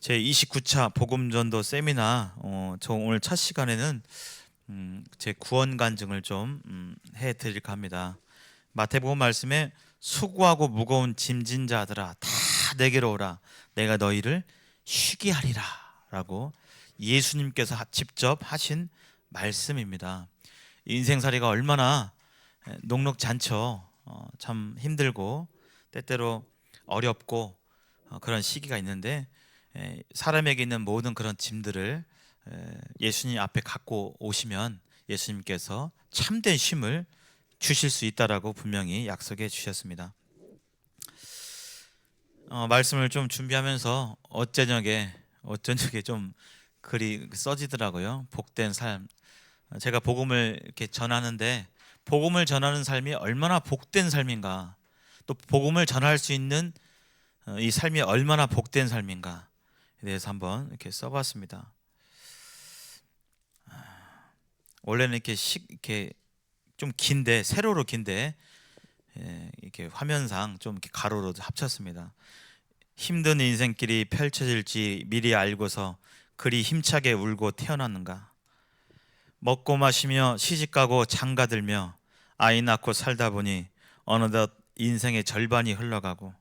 제 29차 복음전도 세미나 저 오늘 첫 시간에는 제 구원 간증을 좀 해드릴까 합니다. 마태복음 말씀에 수고하고 무거운 짐진 자들아 다 내게로 오라 내가 너희를 쉬게 하리라 라고 예수님께서 직접 하신 말씀입니다. 인생살이가 얼마나 녹록지 않죠. 참 힘들고 때때로 어렵고 그런 시기가 있는데 사람에게 있는 모든 그런 짐들을 예수님 앞에 갖고 오시면 예수님께서 참된 쉼을 주실 수 있다라고 분명히 약속해 주셨습니다. 말씀을 좀 준비하면서 어쩌녁에 좀 글이 써지더라고요. 복된 삶. 제가 복음을 이렇게 전하는데 복음을 전하는 삶이 얼마나 복된 삶인가, 또 복음을 전할 수 있는 이 삶이 얼마나 복된 삶인가에 대해서 한번 이렇게 써봤습니다. 원래는 이렇게 좀 긴데 세로로 긴데 이렇게 화면상 좀 이렇게 가로로 합쳤습니다. 힘든 인생길이 펼쳐질지 미리 알고서 그리 힘차게 울고 태어났는가. 먹고 마시며 시집가고 장가들며 아이 낳고 살다 보니 어느덧 인생의 절반이 흘러가고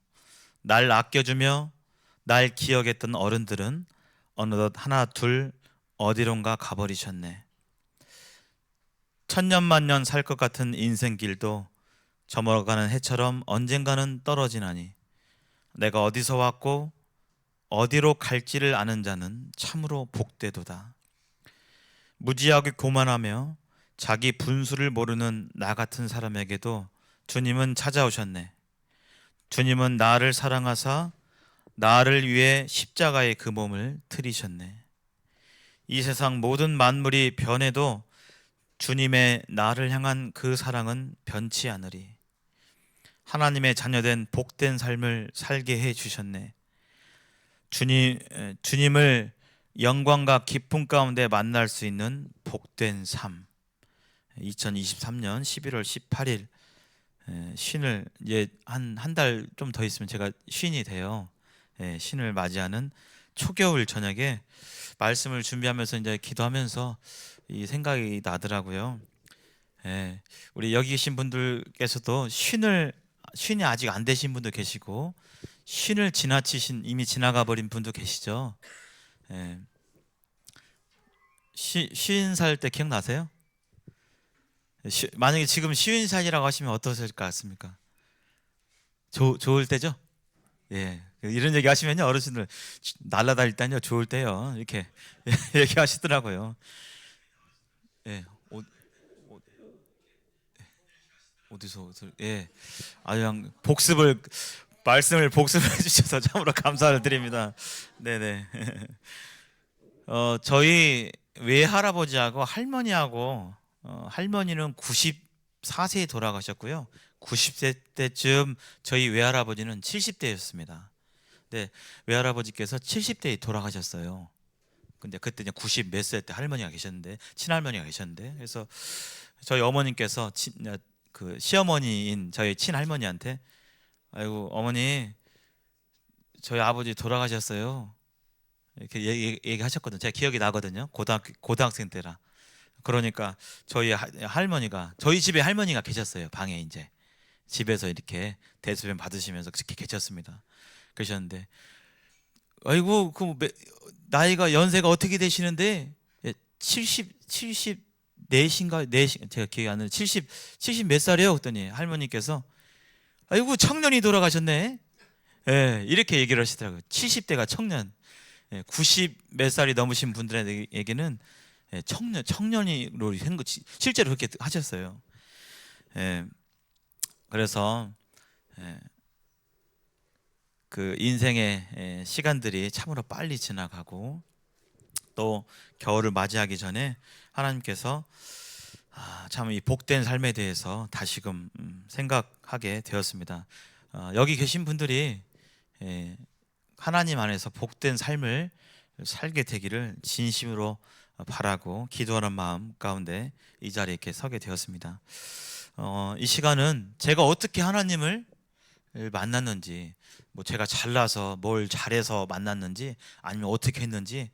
날 아껴주며 날 기억했던 어른들은 어느덧 하나 둘 어디론가 가버리셨네. 천년만년 살 것 같은 인생길도 저물어가는 해처럼 언젠가는 떨어지나니 내가 어디서 왔고 어디로 갈지를 아는 자는 참으로 복되도다. 무지하게 교만하며 자기 분수를 모르는 나 같은 사람에게도 주님은 찾아오셨네. 주님은 나를 사랑하사 나를 위해 십자가의 그 몸을 들이셨네. 이 세상 모든 만물이 변해도 주님의 나를 향한 그 사랑은 변치 않으리. 하나님의 자녀된 복된 삶을 살게 해 주셨네. 주님을 영광과 기쁨 가운데 만날 수 있는 복된 삶. 2023년 11월 18일 신을 이제 한 달 좀 더 있으면 제가 신이 돼요. 신을 맞이하는 초겨울 저녁에 말씀을 준비하면서 이제 기도하면서 이 생각이 나더라고요. 우리 여기 계신 분들께서도 신이 아직 안 되신 분도 계시고 신을 지나치신 이미 지나가 버린 분도 계시죠. 쉰 살 때 기억나세요? 만약에 지금 쉰 살이라고 하시면 어떠실 것 같습니까? 좋을 때죠? 예. 이런 얘기 하시면요 어르신들 날라다닐 때요 좋을 때요 이렇게 얘기하시더라고요. 예. 어디서 예. 그냥 말씀을 복습을 해주셔서 참으로 감사를 드립니다. 네네. 저희 외할아버지하고 할머니하고 할머니는 94세에 돌아가셨고요. 90세 때쯤 저희 외할아버지는 70대였습니다. 네, 외할아버지께서 70대에 돌아가셨어요. 근데 그때 이제 90 몇 세 때 할머니가 계셨는데 친할머니가 계셨는데 그래서 저희 어머님께서 그 시어머니인 저희 친할머니한테 아이고 어머니 저희 아버지 돌아가셨어요. 이렇게 얘기하셨거든요. 제가 기억이 나거든요. 고등학생 때라. 그러니까 저희 할머니가 저희 집에 할머니가 계셨어요. 방에 이제 집에서 이렇게 대소변 받으시면서 그렇게 계셨습니다. 그러셨는데 아이고 나이가 연세가 어떻게 되시는데 74인가 4신 제가 기억이 안 나요. 70 몇 살이에요? 그랬더니 할머니께서 아이고 청년이 돌아가셨네. 이렇게 얘기를 하시더라고요. 70대가 청년. 90 몇 살이 넘으신 분들에게는 청년으로 한 거 실제로 그렇게 하셨어요. 그래서 그 인생의 시간들이 참으로 빨리 지나가고 또 겨울을 맞이하기 전에 하나님께서 참 이 복된 삶에 대해서 다시금 생각하게 되었습니다. 여기 계신 분들이 하나님 안에서 복된 삶을 살게 되기를 진심으로 바라고 기도하는 마음 가운데 이 자리에 이렇게 서게 되었습니다. 이 시간은 제가 어떻게 하나님을 만났는지 뭐 제가 잘나서 뭘 잘해서 만났는지 아니면 어떻게 했는지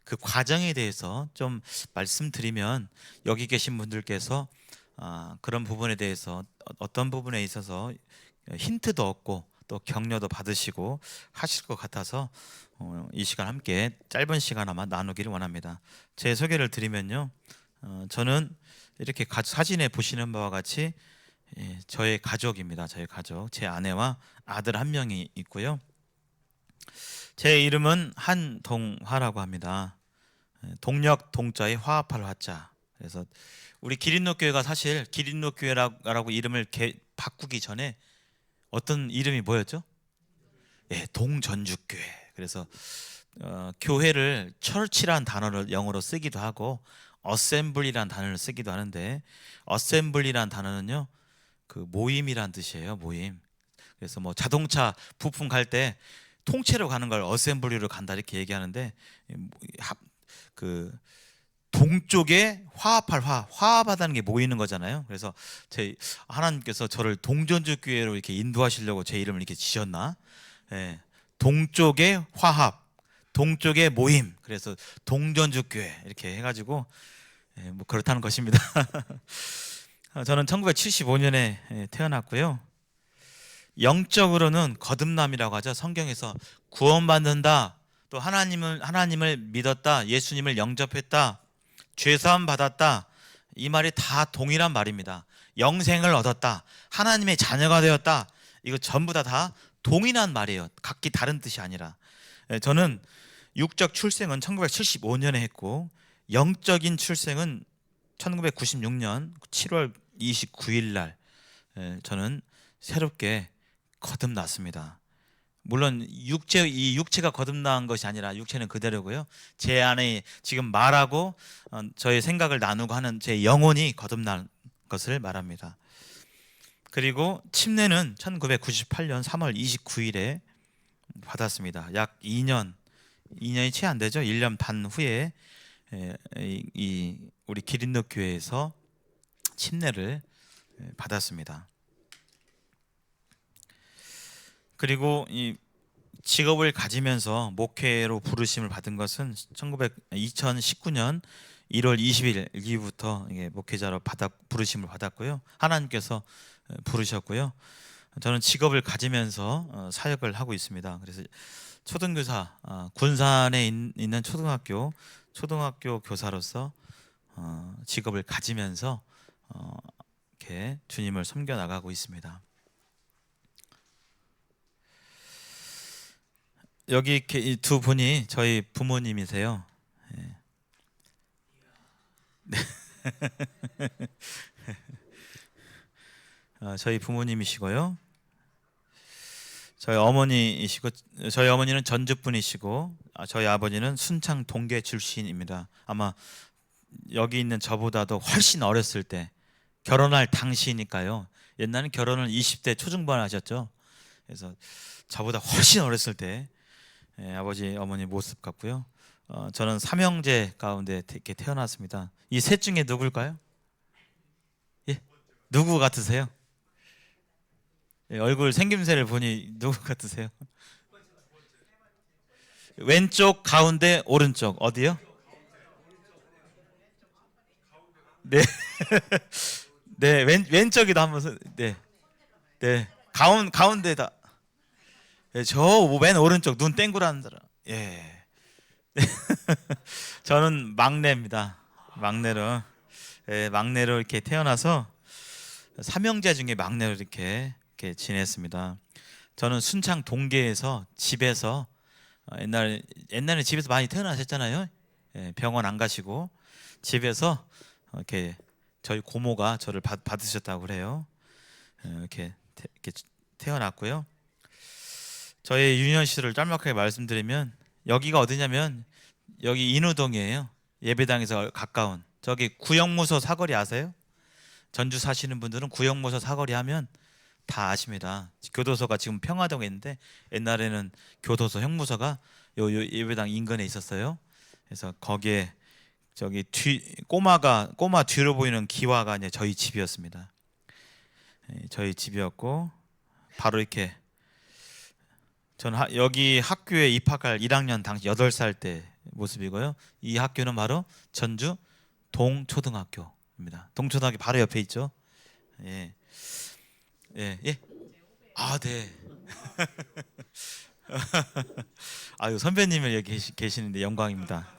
그 과정에 대해서 좀 말씀드리면 여기 계신 분들께서 그런 부분에 대해서 어떤 부분에 있어서 힌트도 얻고 또 격려도 받으시고 하실 것 같아서 이 시간 함께 짧은 시간아마 나누기를 원합니다. 제 소개를 드리면요, 저는 이렇게 사진에 보시는 바와 같이 저의 가족입니다. 저의 가족, 제 아내와 아들 한 명이 있고요. 제 이름은 한동화라고 합니다. 동력 동자의 화합할 화자. 그래서 우리 기린노교회가 사실 기린노교회라고 이름을 바꾸기 전에 어떤 이름이 뭐였죠? 동전주교회. 그래서 교회를 철치란 단어를 영어로 쓰기도 하고 어셈블리란 단어를 쓰기도 하는데, 어셈블리란 단어는요 그 모임이란 뜻이에요. 모임. 그래서 뭐 자동차 부품 갈 때 통째로 가는 걸 어셈블리로 간다 이렇게 얘기하는데, 그 동쪽에 화합하다는 게 모이는 거잖아요. 그래서 하나님께서 저를 동전주 교회로 이렇게 인도하시려고 제 이름을 이렇게 지셨나? 동쪽의 화합, 동쪽의 모임. 그래서 동전주 교회 이렇게 해가지고 뭐 그렇다는 것입니다. 저는 1975년에 태어났고요. 영적으로는 거듭남이라고 하죠. 성경에서 구원받는다, 또 하나님을 믿었다, 예수님을 영접했다, 죄사함 받았다, 이 말이 다 동일한 말입니다. 영생을 얻었다, 하나님의 자녀가 되었다, 이거 전부 다 동일한 말이에요. 각기 다른 뜻이 아니라. 저는 육적 출생은 1975년에 했고 영적인 출생은 1996년 7월 29일 날 저는 새롭게 거듭났습니다. 물론 이 육체가 거듭난 것이 아니라 육체는 그대로고요. 제 안에 지금 말하고 저의 생각을 나누고 하는 제 영혼이 거듭난 것을 말합니다. 그리고 침례는 1998년 3월 29일에 받았습니다. 약 2년이 채 안 되죠. 1년 반 후에 우리 기린노 교회에서 침례를 받았습니다. 그리고 이 직업을 가지면서 목회로 부르심을 받은 것은 2019년 1월 20일 이후부터 목회자로 부르심을 받았고요. 하나님께서 부르셨고요. 저는 직업을 가지면서 사역을 하고 있습니다. 그래서 초등교사, 군산에 있는 초등학교 교사로서 직업을 가지면서 이렇게 주님을 섬겨 나가고 있습니다. 여기 두 분이 저희 부모님이세요. 네. 저희 부모님이시고요. 저희 어머니는 전주 분이시고 저희 아버지는 순창 동계 출신입니다. 아마 여기 있는 저보다도 훨씬 어렸을 때, 결혼할 당시니까요. 옛날엔 결혼을 20대 초중반에 하셨죠. 그래서 저보다 훨씬 어렸을 때 아버지 어머니 모습 같고요. 저는 삼형제 가운데 이렇게 태어났습니다. 이 셋 중에 누굴까요? 누구 같으세요? 얼굴 생김새를 보니 누구 같으세요? 왼쪽, 가운데, 오른쪽 어디요? 네, 네, 왼쪽이다 한번. 네, 가운데다. 저 맨 오른쪽 눈 땡그라는 사람. 예. 저는 막내입니다. 막내로 이렇게 태어나서 삼형제 중에 막내로 이렇게 지냈습니다. 저는 순창 동계에서 집에서 옛날에 집에서 많이 태어나셨잖아요. 병원 안 가시고 집에서 이렇게 저희 고모가 저를 받으셨다고 그래요. 이렇게 태어났고요. 저의 유년 시절을 짤막하게 말씀드리면 여기가 어디냐면 여기 인우동이에요. 예배당에서 가까운. 저기 구영무소 사거리 아세요? 전주 사시는 분들은 구영무소 사거리 하면 다 아십니다. 교도소가 지금 평화동에 있는데 옛날에는 교도소 형무소가 요 예배당 인근에 있었어요. 그래서 거기에 저기 꼬마 뒤로 보이는 기와가 이제 저희 집이었습니다. 저희 집이었고 바로 이렇게 저는 여기 학교에 입학할 1학년 당시 8살 때 모습이고요. 이 학교는 바로 전주 동초등학교입니다. 동초등학교 바로 옆에 있죠. 예, 예, 예. 아, 네. 아유, 선배님을 여기 계시는데 영광입니다.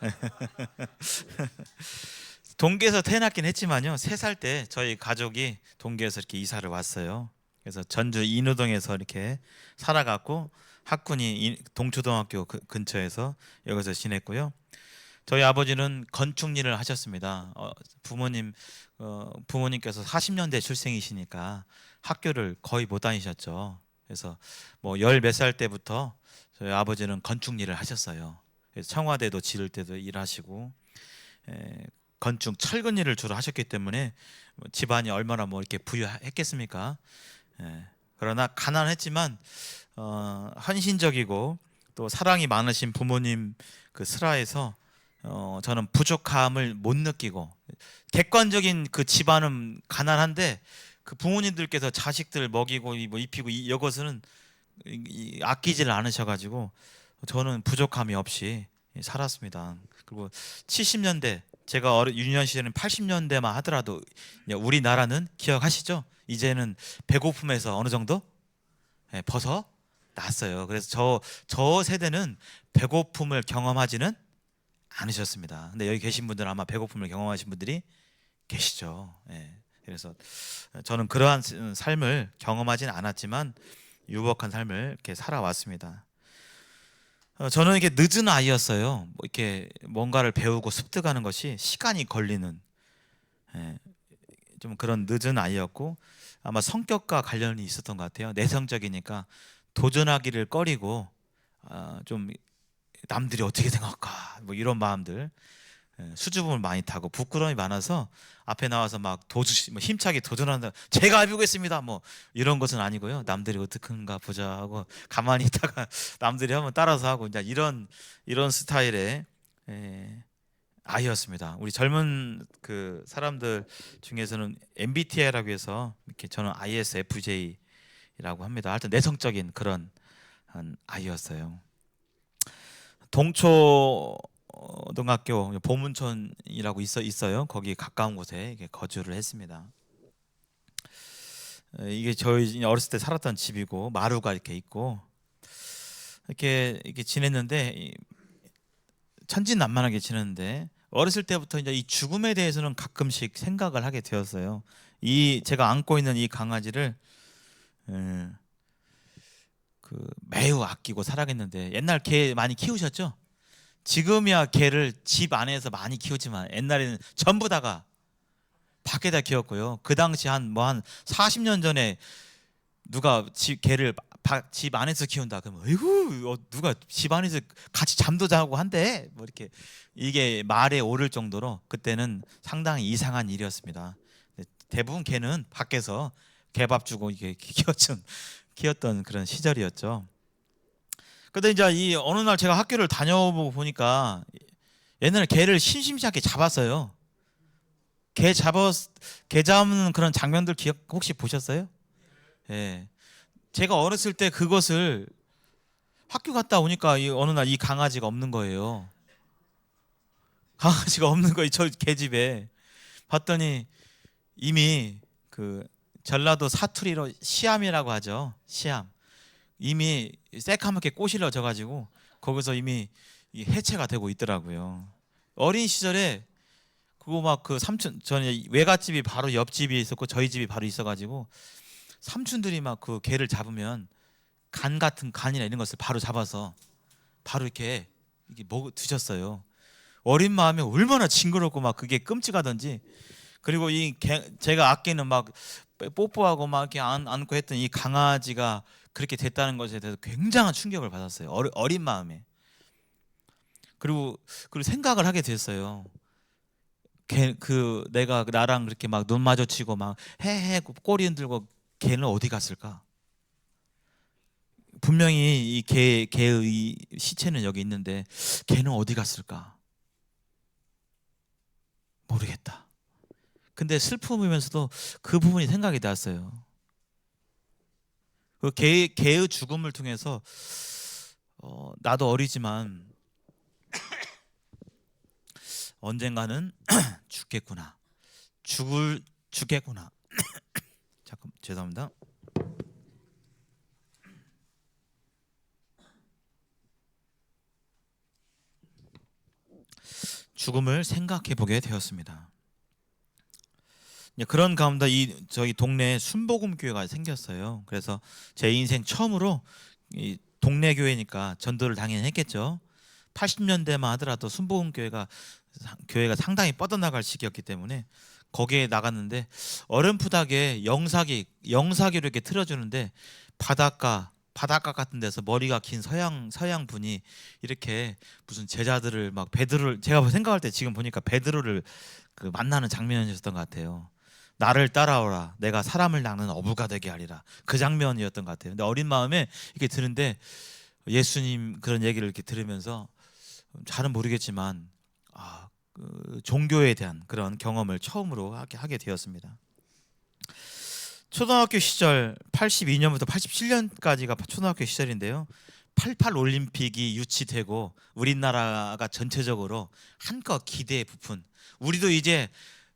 동계에서 태어났긴 했지만요. 3살 때 저희 가족이 동계에서 이렇게 이사를 왔어요. 그래서 전주 인우동에서 이렇게 살아갔고 학군이 동초등학교 근처에서 여기서 지냈고요. 저희 아버지는 건축 일을 하셨습니다. 부모님께서 40년대 출생이시니까 학교를 거의 못 다니셨죠. 그래서 뭐 10몇 살 때부터 저희 아버지는 건축 일을 하셨어요. 그래서 청와대도 지을 때도 일하시고 건축 철근 일을 주로 하셨기 때문에 집안이 얼마나 뭐 이렇게 부유했겠습니까? 그러나 가난했지만 헌신적이고 또 사랑이 많으신 부모님 그 슬하에서 저는 부족함을 못 느끼고, 객관적인 그 집안은 가난한데 그 부모님들께서 자식들 먹이고 뭐 입히고 이것은 아끼지를 않으셔가지고 저는 부족함이 없이 살았습니다. 그리고 70년대 제가 유년 시절은 80년대만 하더라도 우리나라는 기억하시죠? 이제는 배고픔에서 어느 정도 벗어났어요. 그래서 저 세대는 배고픔을 경험하지는 않으셨습니다. 근데 여기 계신 분들은 아마 배고픔을 경험하신 분들이 계시죠. 그래서 저는 그러한 삶을 경험하지는 않았지만 유복한 삶을 이렇게 살아왔습니다. 저는 이게 늦은 아이였어요. 뭐 이렇게 뭔가를 배우고 습득하는 것이 시간이 걸리는 좀 그런 늦은 아이였고, 아마 성격과 관련이 있었던 것 같아요. 내성적이니까 도전하기를 꺼리고 좀 남들이 어떻게 생각할까 뭐 이런 마음들, 수줍음을 많이 타고 부끄러움이 많아서 앞에 나와서 막 힘차게 도전한다, 제가 해보겠습니다 뭐 이런 것은 아니고요. 남들이 어떻게인가 보자 하고 가만히 있다가 남들이 하면 따라서 하고 이제 이런 스타일의 아이였습니다. 우리 젊은 그 사람들 중에서는 MBTI라고 해서 이렇게, 저는 ISFJ라고 합니다. 하여튼 내성적인 그런 아이였어요. 동초등학교 보문촌이라고 있어요. 거기 가까운 곳에 거주를 했습니다. 이게 저희 어렸을 때 살았던 집이고 마루가 이렇게 있고 이렇게 지냈는데, 천진난만하게 지냈는데 어렸을 때부터 이제 이 죽음에 대해서는 가끔씩 생각을 하게 되었어요. 제가 안고 있는 이 강아지를 매우 아끼고 사랑했는데, 옛날 개 많이 키우셨죠? 지금이야 개를 집 안에서 많이 키우지만 옛날에는 전부 다가 밖에다 키웠고요. 그 당시 한 40년 전에 누가 개를 집 안에서 키운다 그러면 어이구 누가 집 안에서 같이 잠도 자고 한대 뭐 이렇게, 이게 말에 오를 정도로 그때는 상당히 이상한 일이었습니다. 대부분 개는 밖에서 개밥 주고 이게 키웠던 그런 시절이었죠. 근데 이제 이 어느 날 제가 학교를 다녀보고 보니까 옛날에 개를 심심치 않게 잡았어요. 개 잡는 그런 장면들 혹시 보셨어요? 예. 제가 어렸을 때 그것을 학교 갔다 오니까 어느 날 이 강아지가 없는 거예요. 강아지가 없는 거예요. 저 개집에. 봤더니 이미 그 전라도 사투리로 시암이라고 하죠. 시암. 이미 새카맣게 꼬실러져 가지고 거기서 이미 해체가 되고 있더라고요. 어린 시절에 그거 막 그 삼촌, 저는 외갓집이 바로 옆집이 있었고 저희 집이 바로 있어가지고 삼촌들이 막 그 개를 잡으면 간이나 이런 것을 바로 잡아서 바로 이렇게 드셨어요. 어린 마음에 얼마나 징그럽고 막 그게 끔찍하던지. 그리고 제가 아끼는 막 뽀뽀하고 막 이렇게 안고 했던 이 강아지가 그렇게 됐다는 것에 대해서 굉장한 충격을 받았어요. 어린 마음에. 그리고 생각을 하게 됐어요. 내가 나랑 그렇게 막 눈 마주치고 막 헤헤 꼬리 흔들고 걔는 어디 갔을까? 분명히 이 개의 시체는 여기 있는데 걔는 어디 갔을까? 모르겠다. 근데 슬픔이면서도 그 부분이 생각이 났어요. 그 개의 죽음을 통해서 나도 어리지만 언젠가는 죽겠구나. 죽겠구나. 잠깐 죄송합니다. 죽음을 생각해 보게 되었습니다. 그런 가운데 저희 동네에 순복음 교회가 생겼어요. 그래서 제 인생 처음으로 이 동네 교회니까 전도를 당연히 했겠죠. 80년대만 하더라도 순복음 교회가 상당히 뻗어나갈 시기였기 때문에 거기에 나갔는데 어렴풋하게 영사기로 이렇게 틀어주는데 바닷가 같은 데서 머리가 긴 서양 분이 이렇게 무슨 제자들을 막 베드로를, 제가 생각할 때 지금 보니까 베드로를 그 만나는 장면이었던 것 같아요. 나를 따라오라, 내가 사람을 낚는 어부가 되게 하리라. 그 장면이었던 것 같아요. 근데 어린 마음에 이렇게 들은데 예수님 그런 얘기를 이렇게 들으면서 잘은 모르겠지만 그 종교에 대한 그런 경험을 처음으로 하게 되었습니다. 초등학교 시절 82년부터 87년까지가 초등학교 시절인데요. 88 올림픽이 유치되고 우리나라가 전체적으로 한껏 기대에 부푼, 우리도 이제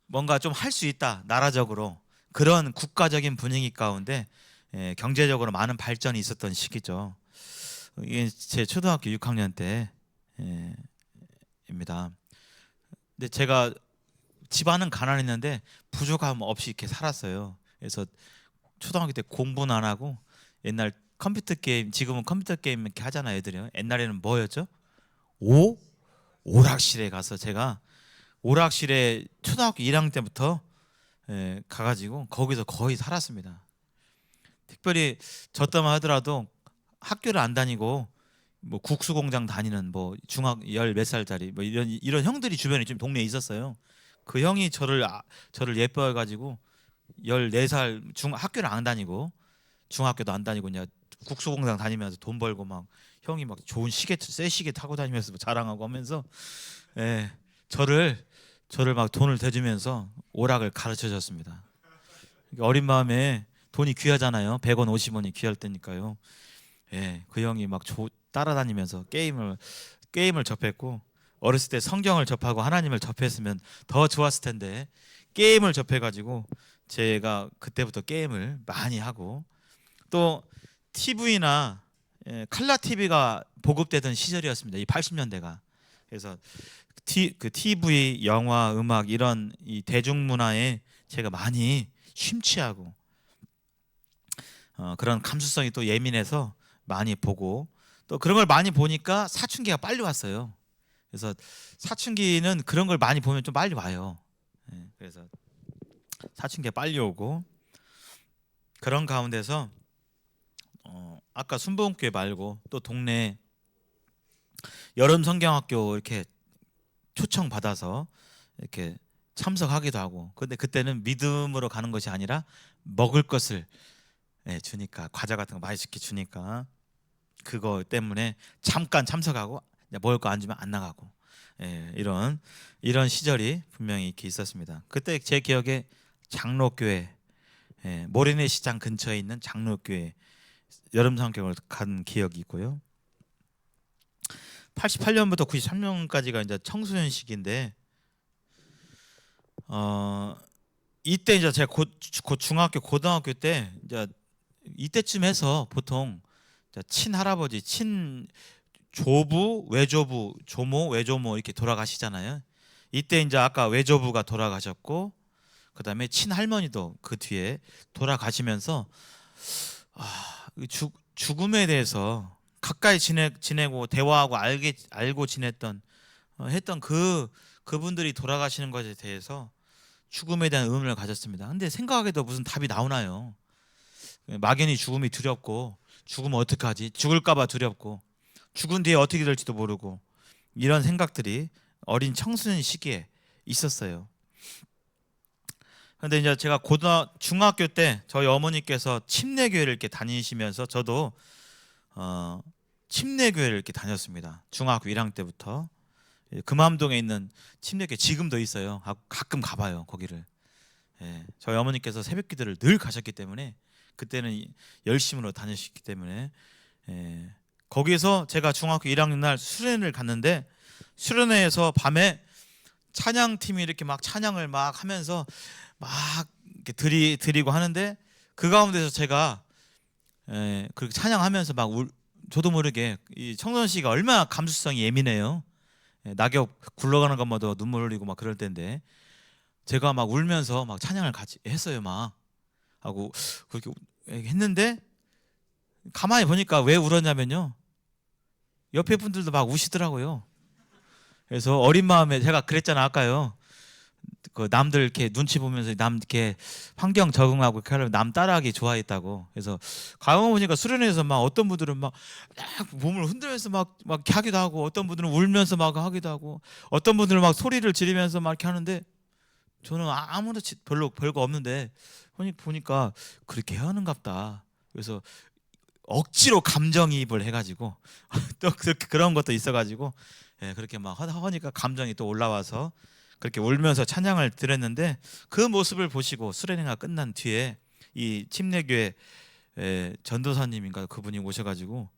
뭔가 좀 할 수 있다, 나라적으로 그런 국가적인 분위기 가운데 경제적으로 많은 발전이 있었던 시기죠. 이게 제 초등학교 6학년 때입니다. 근데 제가 집안은 가난했는데 부족함 없이 이렇게 살았어요. 그래서 초등학교 때 공부는 안 하고 옛날 컴퓨터 게임, 지금은 컴퓨터 게임 이렇게 하잖아요, 애들이요. 옛날에는 뭐였죠? 오락실에 가서 제가 오락실에 초등학교 1학년 때부터 가가지고 거기서 거의 살았습니다. 특별히 저 때만 하더라도 학교를 안 다니고 뭐 국수공장 다니는 뭐 중학 10몇 살짜리 뭐 이런 형들이 주변에 좀 동네에 있었어요. 그 형이 저를 예뻐해 가지고 14살 학교를 안 다니고 중학교도 안 다니고 그냥 국수공장 다니면서 돈 벌고 막 형이 막 좋은 새 시계 타고 다니면서 뭐 자랑하고 하면서 저를 막 돈을 대주면서 오락을 가르쳐 줬습니다. 어린 마음에 돈이 귀하잖아요. 100원, 50원이 귀할 때니까요. 그 형이 막 따라다니면서 게임을 접했고, 어렸을 때 성경을 접하고 하나님을 접했으면 더 좋았을 텐데 게임을 접해가지고 제가 그때부터 게임을 많이 하고, 또 TV나 칼라 TV가 보급되던 시절이었습니다. 이 80년대가. 그래서 그 TV, 영화, 음악 이런 이 대중문화에 제가 많이 심취하고 그런 감수성이 또 예민해서 많이 보고, 또 그런 걸 많이 보니까 사춘기가 빨리 왔어요. 그래서 사춘기는 그런 걸 많이 보면 좀 빨리 와요. 그래서 사춘기가 빨리 오고, 그런 가운데서 아까 순복음교회 말고 또 동네 여름 성경학교 이렇게 초청 받아서 이렇게 참석하기도 하고, 근데 그때는 믿음으로 가는 것이 아니라 먹을 것을 주니까, 과자 같은 거 맛있게 주니까 그거 때문에 잠깐 참석하고 먹을 거 안 주면 안 나가고, 이런 시절이 분명히 이렇게 있었습니다. 그때 제 기억에 장로교회, 모래내 시장 근처에 있는 장로교회 여름 성경을 간 기억이 있고요. 88년부터 93년까지가 이제 청소년 시기인데, 이때 이제 제가 곧 중학교, 고등학교 때 이제 이때쯤 해서 보통 친할아버지, 친조부, 외조부, 조모, 외조모 이렇게 돌아가시잖아요. 이때 이제 아까 외조부가 돌아가셨고, 그다음에 친할머니도 그 뒤에 돌아가시면서 죽음에 대해서 가까이 지내고 대화하고 알고 지냈던 했던 그분들이 돌아가시는 것에 대해서 죽음에 대한 의문을 가졌습니다. 근데 생각하기도 무슨 답이 나오나요? 막연히 죽음이 두렵고, 죽으면 어떡하지? 죽을까봐 두렵고, 죽은 뒤에 어떻게 될지도 모르고, 이런 생각들이 어린 청소년 시기에 있었어요. 근데 이제 제가 중학교 때 저희 어머니께서 침례교회를 이렇게 다니시면서 저도 침례교회를 이렇게 다녔습니다. 중학교 1학년 때부터. 금암동에 있는 침례교회 지금도 있어요. 가끔 가봐요, 거기를. 저희 어머니께서 새벽기도를 늘 가셨기 때문에, 그때는 열심으로 다니셨기 때문에 거기서 제가 중학교 1학년 날 수련회를 갔는데, 수련회에서 밤에 찬양팀이 이렇게 막 찬양을 막 하면서 막 이렇게 드리고 하는데, 그 가운데서 제가 그렇게 찬양하면서 막 저도 모르게, 이 청선 씨가 얼마나 감수성이 예민해요. 낙엽 굴러가는 것마다 눈물 흘리고 막 그럴 때인데, 제가 막 울면서 막 찬양을 같이 했어요. 막 하고 그렇게 했는데, 가만히 보니까 왜 울었냐면요, 옆에 분들도 막 우시더라고요. 그래서 어린 마음에 제가 그랬잖아 아까요. 그 남들 이렇게 눈치 보면서 남 이렇게 환경 적응하고 이렇게 하려면 남 따라하기 좋아했다고. 그래서 가만 보니까 수련회에서 막 어떤 분들은 막 몸을 흔들면서 막 이렇게 하기도 하고, 어떤 분들은 울면서 막 하기도 하고, 어떤 분들은 막 소리를 지르면서 막 이렇게 하는데, 저는 아무렇지 별거 없는데 보니까 그렇게 하는갑다. 그래서 억지로 감정이입을 해가지고 또 그런 것도 있어가지고, 그렇게 막 하니까 감정이 또 올라와서 그렇게 울면서 찬양을 드렸는데, 그 모습을 보시고 수련회가 끝난 뒤에 이 침례교회 전도사님인가 그분이 오셔가지고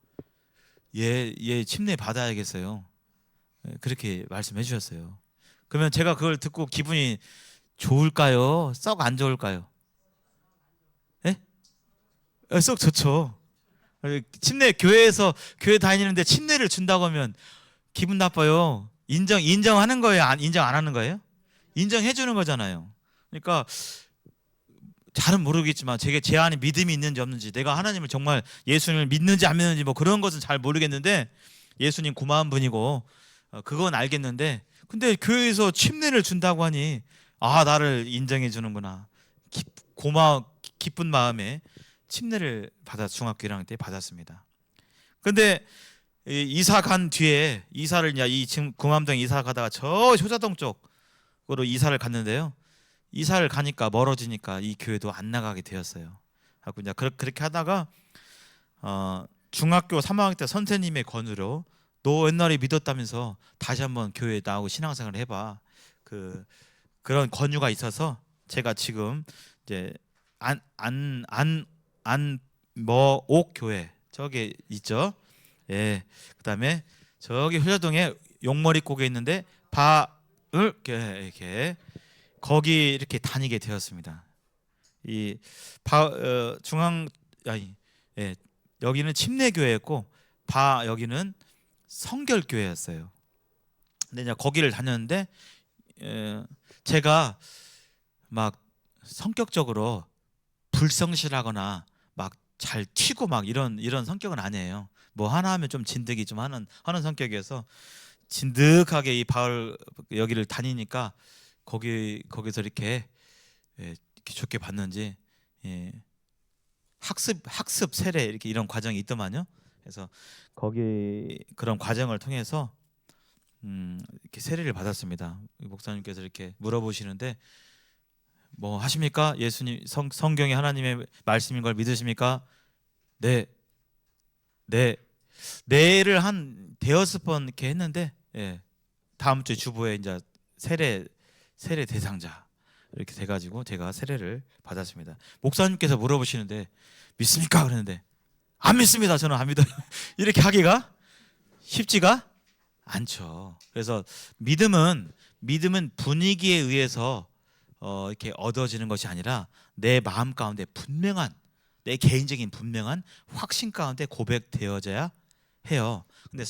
얘 침례 받아야겠어요. 그렇게 말씀해 주셨어요. 그러면 제가 그걸 듣고 기분이 좋을까요? 썩 안 좋을까요? 예? 썩 좋죠. 침례 교회에서 교회 다니는데 침례를 준다고 하면 기분 나빠요. 인정하는 거예요? 인정 안 하는 거예요? 인정해 주는 거잖아요. 그러니까 잘은 모르겠지만 제 안에 믿음이 있는지 없는지, 내가 하나님을 정말 예수님을 믿는지 안 믿는지 뭐 그런 것은 잘 모르겠는데, 예수님 고마운 분이고 그건 알겠는데, 근데 교회에서 침례를 준다고 하니 나를 인정해 주는구나. 기쁜 마음에 침례를 중학교 1학년 때 받았습니다. 근데 이사 간 뒤에, 지금 금암동 이사 가다가 저 효자동 쪽으로 이사를 갔는데요. 이사를 가니까 멀어지니까 이 교회도 안 나가게 되었어요. 하고 이제 그렇게 하다가 중학교 3학년 때 선생님의 권유로, 너 옛날에 믿었다면서 다시 한번 교회에 나오고 신앙생활을 해봐. 그런 권유가 있어서 제가 지금 이제 안모옥 교회 저기 있죠. 예. 그다음에 저기 효자동에 용머리 고개 있는데 바을 이렇게 거기 이렇게 다니게 되었습니다. 중앙 아니 예, 여기는 침례교회였고 여기는 성결교회였어요. 근데 이제 거기를 다녔는데, 제가 막 성격적으로 불성실하거나 막 잘 튀고 막 이런 성격은 아니에요. 뭐 하나 하면 좀 진득이 좀 하는 성격이어서, 진득하게 이 바울 여기를 다니니까 거기서 이렇게 이렇게 좋게 봤는지, 학습 세례 이렇게 이런 과정이 있더만요. 그래서 거기 그런 과정을 통해서 이렇게 세례를 받았습니다. 목사님께서 이렇게 물어보시는데, 뭐 하십니까? 예수님 성경이 하나님의 말씀인 걸 믿으십니까? 네, 네, 네를 한 대여섯 번 이렇게 했는데, 다음 주 주보에 이제 세례 대상자 이렇게 돼가지고 제가 세례를 받았습니다. 목사님께서 물어보시는데 믿습니까? 그러는데 안 믿습니다. 저는 안 믿어요. 이렇게 하기가 쉽지가 않죠. 그래서 믿음은 분위기에 의해서 이렇게 얻어지는 것이 아니라, 내 마음 가운데 내 개인적인 분명한 확신 가운데 고백되어져야 해요. 근데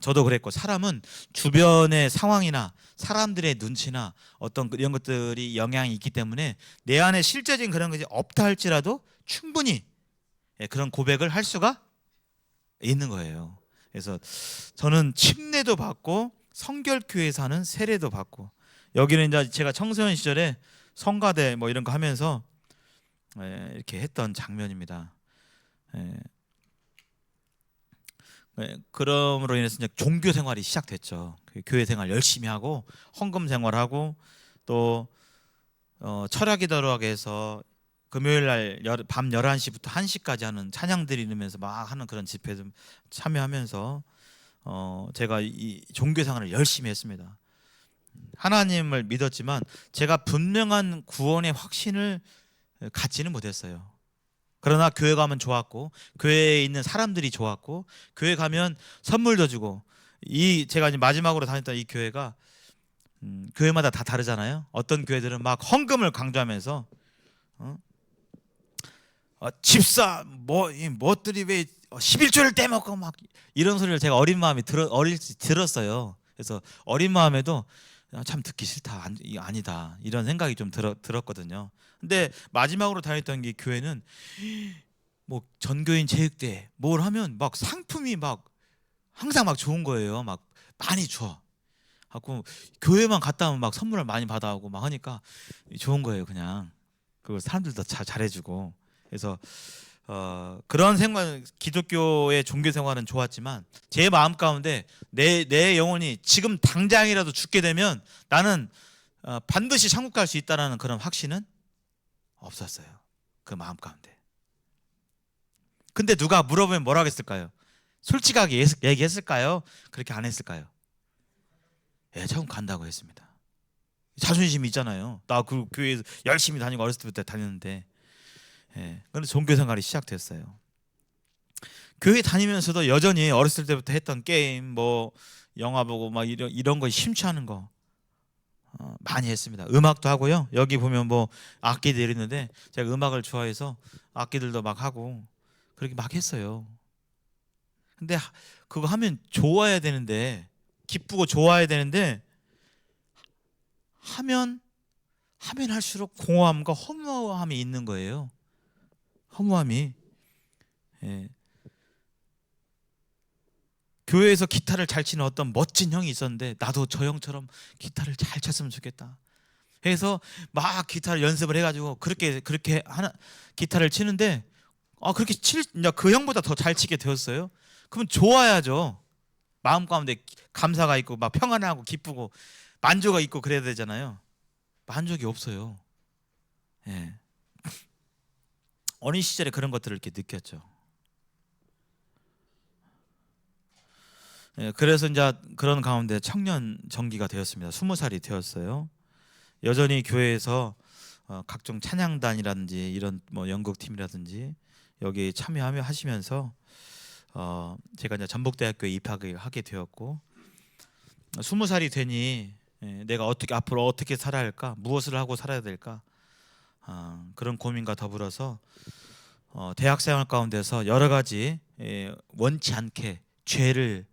저도 그랬고, 사람은 주변의 상황이나 사람들의 눈치나 어떤 이런 것들이 영향이 있기 때문에 내 안에 실제적인 그런 것이 없다 할지라도 충분히 그런 고백을 할 수가 있는 거예요. 그래서 저는 침례도 받고 성결교회에서 하는 세례도 받고, 여기는 이제 제가 청소년 시절에 성가대 뭐 이런 거 하면서 이렇게 했던 장면입니다. 그럼으로 인해서 이제 종교 생활이 시작됐죠. 교회 생활 열심히 하고 헌금 생활하고, 또 철학기도라고 해서 금요일 날 밤 11시부터 1시까지 하는 찬양 드리면서 막 하는 그런 집회도 참여하면서 제가 이 종교 생활을 열심히 했습니다. 하나님을 믿었지만 제가 분명한 구원의 확신을 갖지는 못했어요. 그러나 교회 가면 좋았고, 교회에 있는 사람들이 좋았고, 교회 가면 선물도 주고. 이 제가 이제 마지막으로 다녔던 이 교회가 교회마다 다 다르잖아요. 어떤 교회들은 막 헌금을 강조하면서 집사 뭐들이 왜 11조를 떼먹고 막 이런 소리를 제가 어린 마음에 들었어요. 그래서 어린 마음에도 참 듣기 싫다, 아니다 이런 생각이 좀 들었거든요. 근데 마지막으로 다녔던 게 교회는 뭐 전교인 체육대회 뭘 하면 막 상품이 막 항상 막 좋은 거예요. 막 많이 줘. 갖고 교회만 갔다 오면 막 선물을 많이 받아오고 막 하니까 좋은 거예요. 그냥 그 사람들도 잘해주고. 그래서 그런 생활, 기독교의 종교 생활은 좋았지만 제 마음 가운데 내 영혼이 지금 당장이라도 죽게 되면 나는 반드시 천국 갈 수 있다라는 그런 확신은 없었어요. 그 마음 가운데. 근데 누가 물어보면 뭐라고 했을까요? 솔직하게 얘기했을까요? 그렇게 안 했을까요? 예, 천국 간다고 했습니다. 자존심이 있잖아요. 나 그 교회에서 열심히 다니고 어렸을 때부터 다녔는데. 예, 그런데 종교 생활이 시작됐어요. 교회 다니면서도 여전히 어렸을 때부터 했던 게임, 뭐 영화 보고 막 이런 거 심취하는 거 많이 했습니다. 음악도 하고요. 여기 보면 뭐 악기들 있는데 제가 음악을 좋아해서 악기들도 막 하고 그렇게 막 했어요. 근데 그거 하면 좋아야 되는데, 기쁘고 좋아야 되는데 하면 할수록 공허함과 허무함이 있는 거예요. 허무함이. 예. 교회에서 기타를 잘 치는 어떤 멋진 형이 있었는데 나도 저 형처럼 기타를 잘 쳤으면 좋겠다. 그래서 막 기타를 연습을 해가지고 그렇게 하나 기타를 치는데 그렇게 그 형보다 더 잘 치게 되었어요. 그러면 좋아야죠. 마음 가운데 감사가 있고 막 평안하고 기쁘고 만족이 있고 그래야 되잖아요. 만족이 없어요. 예. 어린 시절에 그런 것들을 이렇게 느꼈죠. 예, 그래서 이제 그런 가운데 청년 정기가 되었습니다. 20살이 되었어요. 여전히 교회에서 각종 찬양단이라든지 이런 뭐 연극팀이라든지 여기 참여하며 하시면서 제가 이제 전북대학교에 입학을 하게 되었고, 20살이 되니 내가 앞으로 어떻게 살아야 할까, 무엇을 하고 살아야 될까, 그런 고민과 더불어서 대학생활 가운데서 여러 가지 원치 않게 죄를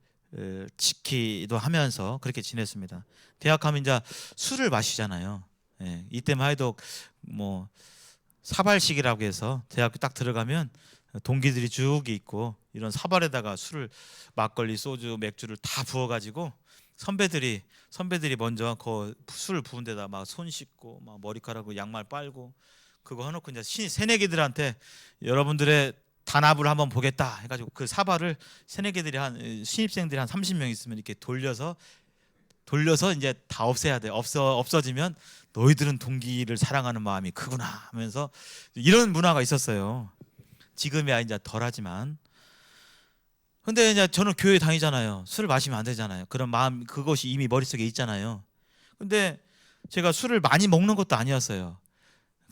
지키기도 하면서 그렇게 지냈습니다. 대학하면 이제 술을 마시잖아요. 이때만 해도 뭐 사발식이라고 해서 대학교 딱 들어가면 동기들이 쭉 있고 이런 사발에다가 술을 막걸리, 소주, 맥주를 다 부어가지고 선배들이 먼저 그 술을 부은 데다 막 손 씻고 막 머리카락으로 양말 빨고 그거 해놓고 이제 새내기들한테 여러분들의 단합을 한번 보겠다 해가지고 그 사발을 새내기들이 신입생들이 한 30명 있으면 이렇게 돌려서 이제 다 없애야 돼. 없어지면 너희들은 동기를 사랑하는 마음이 크구나 하면서 이런 문화가 있었어요. 지금이야 이제 덜하지만. 근데 이제 저는 교회 다니잖아요. 술을 마시면 안 되잖아요. 그런 마음, 그것이 이미 머릿속에 있잖아요. 근데 제가 술을 많이 먹는 것도 아니었어요.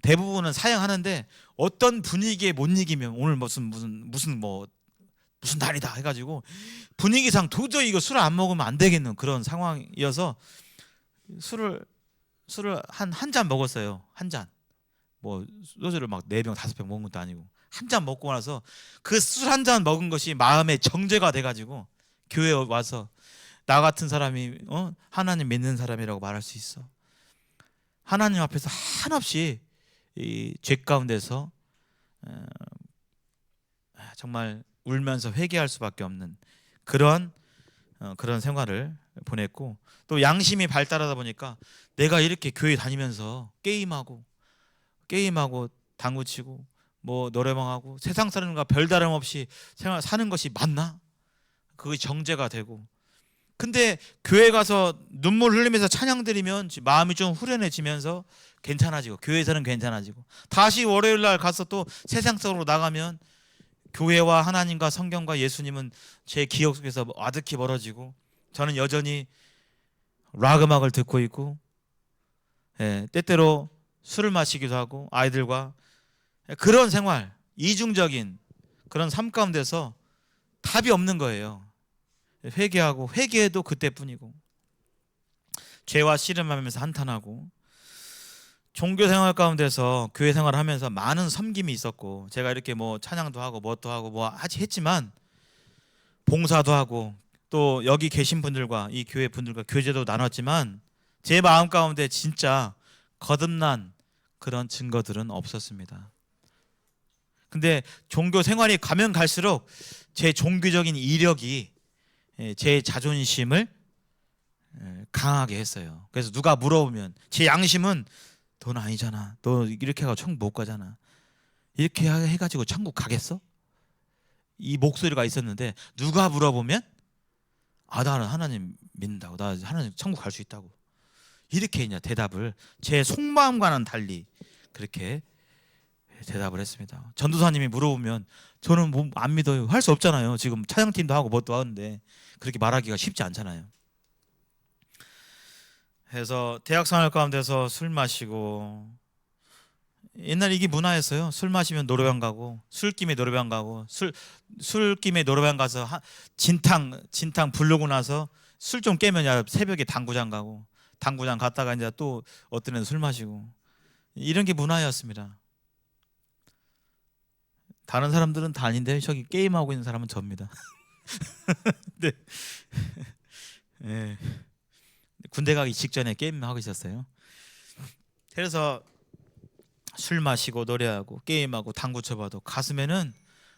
대부분은 사양하는데 어떤 분위기에 못 이기면 오늘 무슨 날이다 해가지고 분위기상 도저히 이거 술을 안 먹으면 안 되겠는 그런 상황이어서 술을 한 잔 먹었어요. 한 잔. 뭐 소주를 막 4병 5병 먹은 것도 아니고 한 잔 먹고 나서 그 술 한 잔 먹은 것이 마음의 정죄가 돼가지고 교회에 와서 나 같은 사람이 하나님 믿는 사람이라고 말할 수 있어. 하나님 앞에서 한없이 이 죄 가운데서 정말 울면서 회개할 수밖에 없는 그런 생활을 보냈고, 또 양심이 발달하다 보니까 내가 이렇게 교회 다니면서 게임하고 당구치고 뭐 노래방하고 세상 사람과 별다름 없이 생활 사는 것이 맞나? 그게 정죄가 되고, 근데 교회 가서 눈물 흘리면서 찬양 드리면 마음이 좀 후련해지면서 괜찮아지고 교회에서는 괜찮아지고, 다시 월요일 날 가서 또 세상 속으로 나가면 교회와 하나님과 성경과 예수님은 제 기억 속에서 아득히 멀어지고 저는 여전히 락 음악을 듣고 있고, 때때로 술을 마시기도 하고 아이들과 그런 생활, 이중적인 그런 삶 가운데서 답이 없는 거예요. 회개하고 회개해도 그때뿐이고, 죄와 씨름하면서 한탄하고, 종교 생활 가운데서 교회 생활을 하면서 많은 섬김이 있었고, 제가 이렇게 뭐 찬양도 하고 뭣도 하고 뭐 하지 했지만, 봉사도 하고 또 여기 계신 분들과 이 교회 분들과 교제도 나눴지만, 제 마음 가운데 진짜 거듭난 그런 증거들은 없었습니다. 근데 종교 생활이 가면 갈수록 제 종교적인 이력이 제 자존심을 강하게 했어요. 그래서 누가 물어보면 제 양심은 넌 아니잖아, 너 이렇게 하고 천국 못 가잖아, 이렇게 해가지고 천국 가겠어? 이 목소리가 있었는데, 누가 물어보면 나는 하나님 믿는다고, 나 하나님 천국 갈 수 있다고, 이렇게 이제 대답을 제 속마음과는 달리 그렇게 대답을 했습니다. 전도사님이 물어보면 저는 뭐 안 믿어요, 할 수 없잖아요. 지금 찬양팀도 하고 뭣도 하는데 그렇게 말하기가 쉽지 않잖아요. 그래서 대학생활 가운데서 술 마시고, 옛날 이게 문화였어요. 술 마시면 노래방 가고, 술김에 노래방 가고, 술김에 노래방 가서 진탕 부르고 나서 술 좀 깨면 새벽에 당구장 가고, 당구장 갔다가 이제 또 어떤 애는 술 마시고, 이런 게 문화였습니다. 다른 사람들은 다 아닌데 저기 게임하고 있는 사람은 접니다. 네. 네. 군대 가기 직전에 게임하고 있었어요. 그래서 술 마시고 노래하고 게임하고 당구 쳐봐도 가슴에는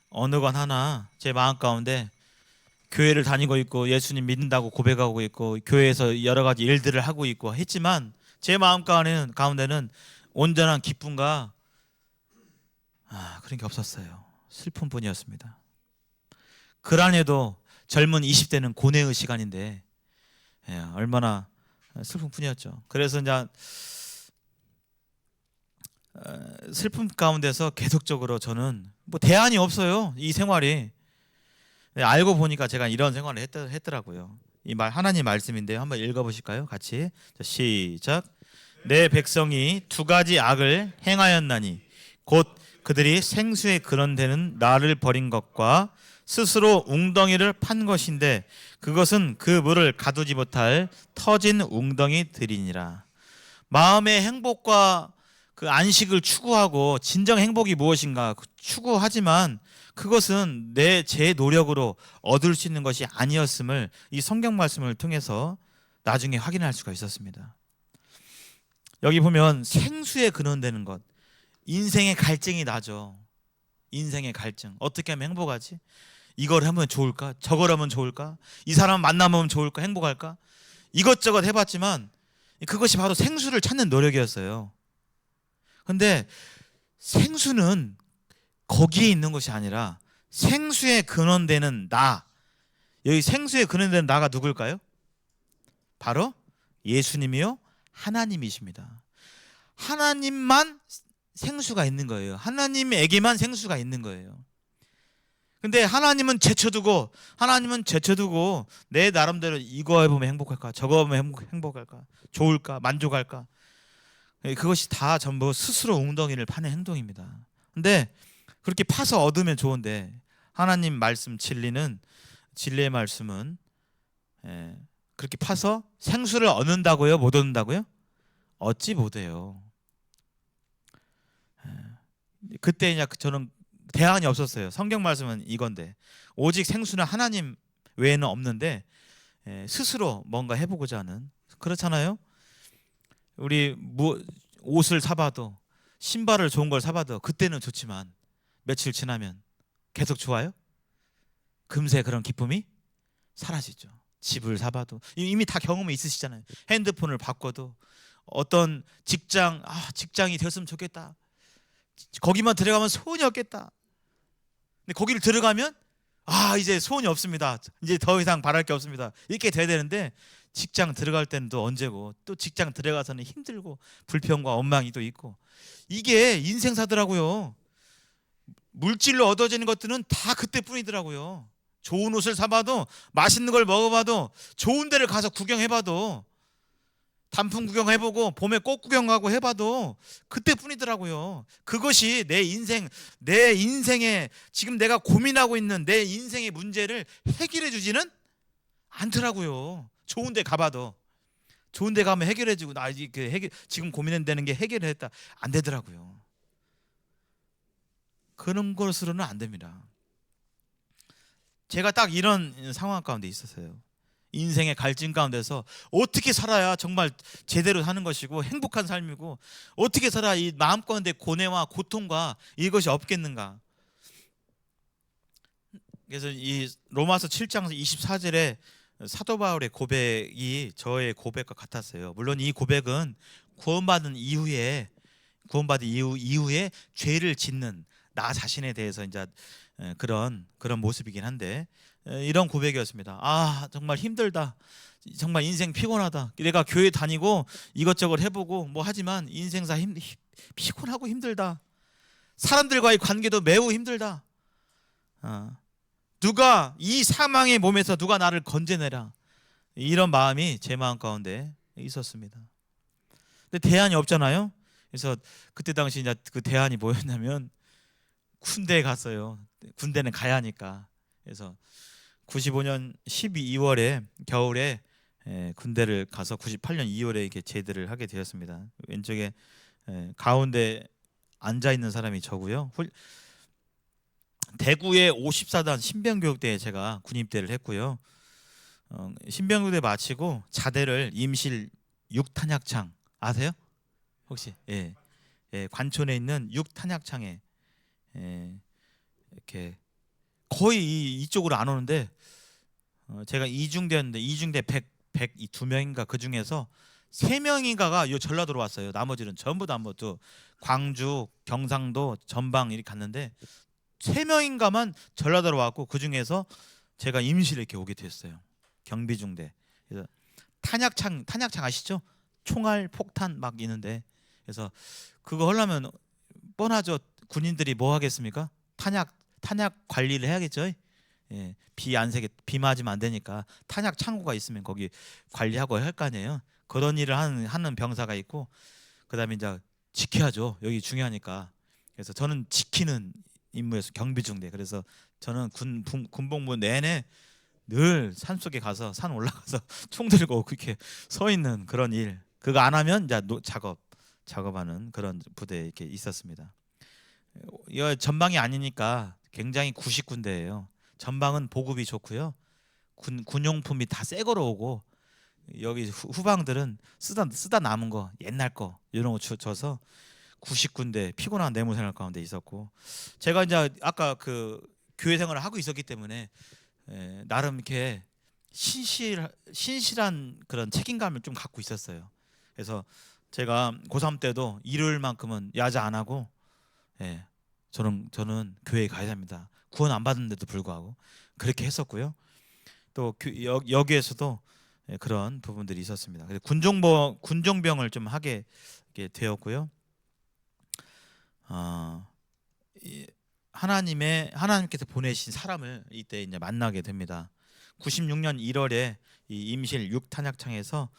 어느 건 하나 제 마음 가운데 교회를 다니고 있고 예수님 믿는다고 고백하고 있고 교회에서 여러 가지 일들을 하고 있고 했지만, 제 마음 가운데는 온전한 기쁨과 그런 게 없었어요. 슬픔뿐이었습니다. 그 안에도 젊은 20대는 고뇌의 시간인데 얼마나 슬픔뿐이었죠. 그래서 이제 슬픔 가운데서 계속적으로 저는 뭐 대안이 없어요, 이 생활이. 알고 보니까 제가 이런 생활을 했더라고요. 이 말 하나님 말씀인데요, 한번 읽어보실까요? 같이. 자, 시작. 내 백성이 두 가지 악을 행하였나니 곧 그들이 생수에 근원되는 나를 버린 것과 스스로 웅덩이를 판 것인데, 그것은 그 물을 가두지 못할 터진 웅덩이들이니라. 마음의 행복과 그 안식을 추구하고 진정 행복이 무엇인가 추구하지만, 그것은 제 노력으로 얻을 수 있는 것이 아니었음을 이 성경 말씀을 통해서 나중에 확인할 수가 있었습니다. 여기 보면 생수에 근원되는 것, 인생의 갈증이 나죠. 인생의 갈증. 어떻게 하면 행복하지? 이걸 하면 좋을까? 저걸 하면 좋을까? 이 사람 만나면 좋을까? 행복할까? 이것저것 해봤지만 그것이 바로 생수를 찾는 노력이었어요. 근데 생수는 거기에 있는 것이 아니라 생수에 근원되는 나, 여기 생수에 근원되는 나가 누굴까요? 바로 예수님이요 하나님이십니다. 하나님만 생수가 있는 거예요. 하나님에게만 생수가 있는 거예요. 근데 하나님은 제쳐두고 내 나름대로 이거 해보면 행복할까, 저거 하면 행복할까, 좋을까, 만족할까, 그것이 다 전부 스스로 웅덩이를 파는 행동입니다. 근데 그렇게 파서 얻으면 좋은데, 하나님 말씀 진리의 말씀은 그렇게 파서 생수를 얻는다고요? 못 얻는다고요? 얻지 못해요. 그때 이제 저는 대안이 없었어요. 성경 말씀은 이건데, 오직 생수는 하나님 외에는 없는데 스스로 뭔가 해보고자 하는, 그렇잖아요. 우리 옷을 사봐도, 신발을 좋은 걸 사봐도 그때는 좋지만 며칠 지나면 계속 좋아요? 금세 그런 기쁨이 사라지죠. 집을 사봐도 이미 다 경험이 있으시잖아요. 핸드폰을 바꿔도, 어떤 직장이 되었으면 좋겠다, 거기만 들어가면 소원이 없겠다. 근데 거기를 들어가면 이제 소원이 없습니다, 이제 더 이상 바랄 게 없습니다, 이렇게 돼야 되는데, 직장 들어갈 때는 또 언제고, 또 직장 들어가서는 힘들고 불평과 원망이 또 있고, 이게 인생사더라고요. 물질로 얻어지는 것들은 다 그때뿐이더라고요. 좋은 옷을 사봐도, 맛있는 걸 먹어봐도, 좋은 데를 가서 구경해봐도 단풍 구경해보고 봄에 꽃 구경하고 해봐도 그때뿐이더라고요. 그것이 내 인생에 지금 내가 고민하고 있는 내 인생의 문제를 해결해 주지는 않더라고요. 좋은 데 가봐도. 좋은 데 가면 해결해 주고 지금 고민되는 게 해결했다 안 되더라고요. 그런 것으로는 안 됩니다. 제가 딱 이런 상황 가운데 있었어요. 인생의 갈증 가운데서 어떻게 살아야 정말 제대로 사는 것이고 행복한 삶이고 어떻게 살아야 이 마음 가운데 고뇌와 고통과 이것이 없겠는가. 그래서 이 로마서 7장 24절에 사도 바울의 고백이 저의 고백과 같았어요. 물론 이 고백은 구원받은 이후에 죄를 짓는 나 자신에 대해서 이제 그런 모습이긴 한데 이런 고백이었습니다. 아, 정말 힘들다. 정말 인생 피곤하다. 내가 교회 다니고 이것저것 해보고 뭐 하지만 인생사 피곤하고 힘들다. 사람들과의 관계도 매우 힘들다. 누가 이 사망의 몸에서 누가 나를 건져내라. 이런 마음이 제 마음 가운데 있었습니다. 근데 대안이 없잖아요. 그래서 그때 당시 이제 그 대안이 뭐였냐면 군대에 갔어요. 군대는 가야 하니까. 그래서 95년 12월에 겨울에 군대를 가서 98년 2월에 이렇게 제대를 하게 되었습니다. 왼쪽에 가운데 앉아 있는 사람이 저고요. 대구의 54단 신병교육대에 제가 군입대를 했고요. 신병교육대 마치고 자대를 임실 6탄약창 아세요? 혹시? 예. 관촌에 있는 6탄약창에 이렇게 거의 이쪽으로 안 오는데 제가 이중대였는데 이중대 102명인가 그 중에서 3명인가가 요 전라도로 왔어요. 나머지는 전부 다 또 광주, 경상도, 전방 이렇게 갔는데 3명인가만 전라도로 왔고 그 중에서 제가 임실에 이렇게 오게 됐어요. 경비중대. 그래서 탄약창 아시죠? 총알, 폭탄 막 있는데 그래서 그거 하려면 뻔하죠. 군인들이 뭐 하겠습니까? 탄약 관리를 해야겠죠. 예, 비 맞으면 안 되니까 탄약 창고가 있으면 거기 관리하고 할 거 아니에요. 그런 일을 하는 병사가 있고 그다음에 이제 지켜야죠. 여기 중요하니까. 그래서 저는 지키는 임무에서 경비중대. 그래서 저는 군복무 내내 늘 산속에 가서 산 올라가서 총 들고 그렇게 서 있는 그런 일. 그거 안 하면 이제 작업하는 그런 부대에 이렇게 있었습니다. 이 전방이 아니니까 굉장히 구식군대예요. 전방은 보급이 좋고요. 군용품이 다 새 거로 오고 여기 후방들은 쓰다 남은 거 옛날 거 이런 거 줘서 구식군대 피곤한 내무 생활 가운데 있었고 제가 이제 아까 그 교회 생활을 하고 있었기 때문에 나름 이렇게 신실한 그런 책임감을 좀 갖고 있었어요. 그래서 제가 고3 때도 일요일만큼은 야자 안 하고 저는 교회에 가야 됩니다. 구원 안 받는데도 불구하고 그렇게 했었고요. 또 여기에서도 그런 부분들이 있었습니다. 그래서 군종병을 좀 하게 되었고요. 하나님께서 보내신 사람을 이때 이제 만나게 됩니다. 96년 1월에 이 임실 6탄약창에서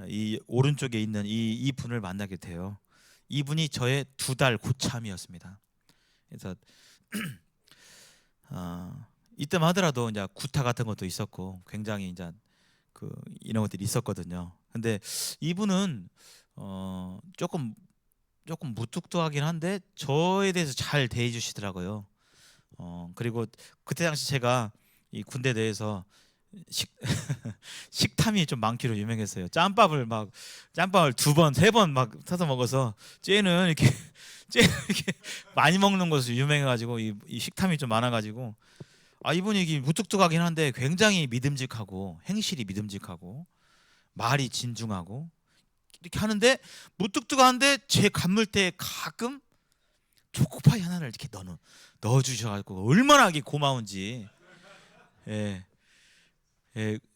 이 오른쪽에 있는 이 분을 만나게 돼요. 이분이 저의 2달 고참이었습니다. 그래서 이때만 하더라도 이제 구타 같은 것도 있었고 굉장히 이제 이런 것들이 있었거든요. 근데 이분은 조금 무뚝뚝하긴 한데 저에 대해서 잘 대해주시더라고요. 그리고 그때 당시 제가 이 군대 내에서 식탐이 좀 많기로 유명했어요. 짬밥을 2번, 3번 막 사서 먹어서 쟤는 이렇게 많이 먹는 것으로 유명해가지고 이 식탐이 좀 많아가지고 이분이 이게 무뚝뚝하긴 한데 굉장히 믿음직하고 행실이 믿음직하고 말이 진중하고 이렇게 하는데 무뚝뚝한데 제 간물대에 가끔 초코파이 하나를 이렇게 넣어주셔가지고 얼마나 이게 고마운지.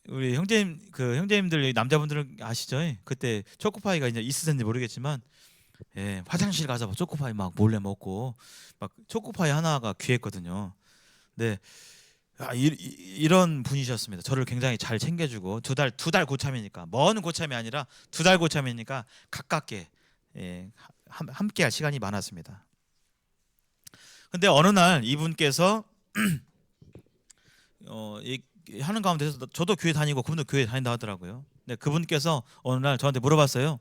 우리 형제님들 남자분들은 아시죠? 그때 초코파이가 이제 있으셨는지 모르겠지만 화장실 가서 초코파이 막 몰래 먹고 막 초코파이 하나가 귀했거든요. 네, 이런 분이셨습니다. 저를 굉장히 잘 챙겨주고 두 달 고참이니까 먼 고참이 아니라 2달 고참이니까 가깝게 함께할 시간이 많았습니다. 근데 어느 날 이분께서 하는 가운데서 저도 교회 다니고 그분도 교회 다닌다 하더라고요. 근데 그분께서 어느 날 저한테 물어봤어요.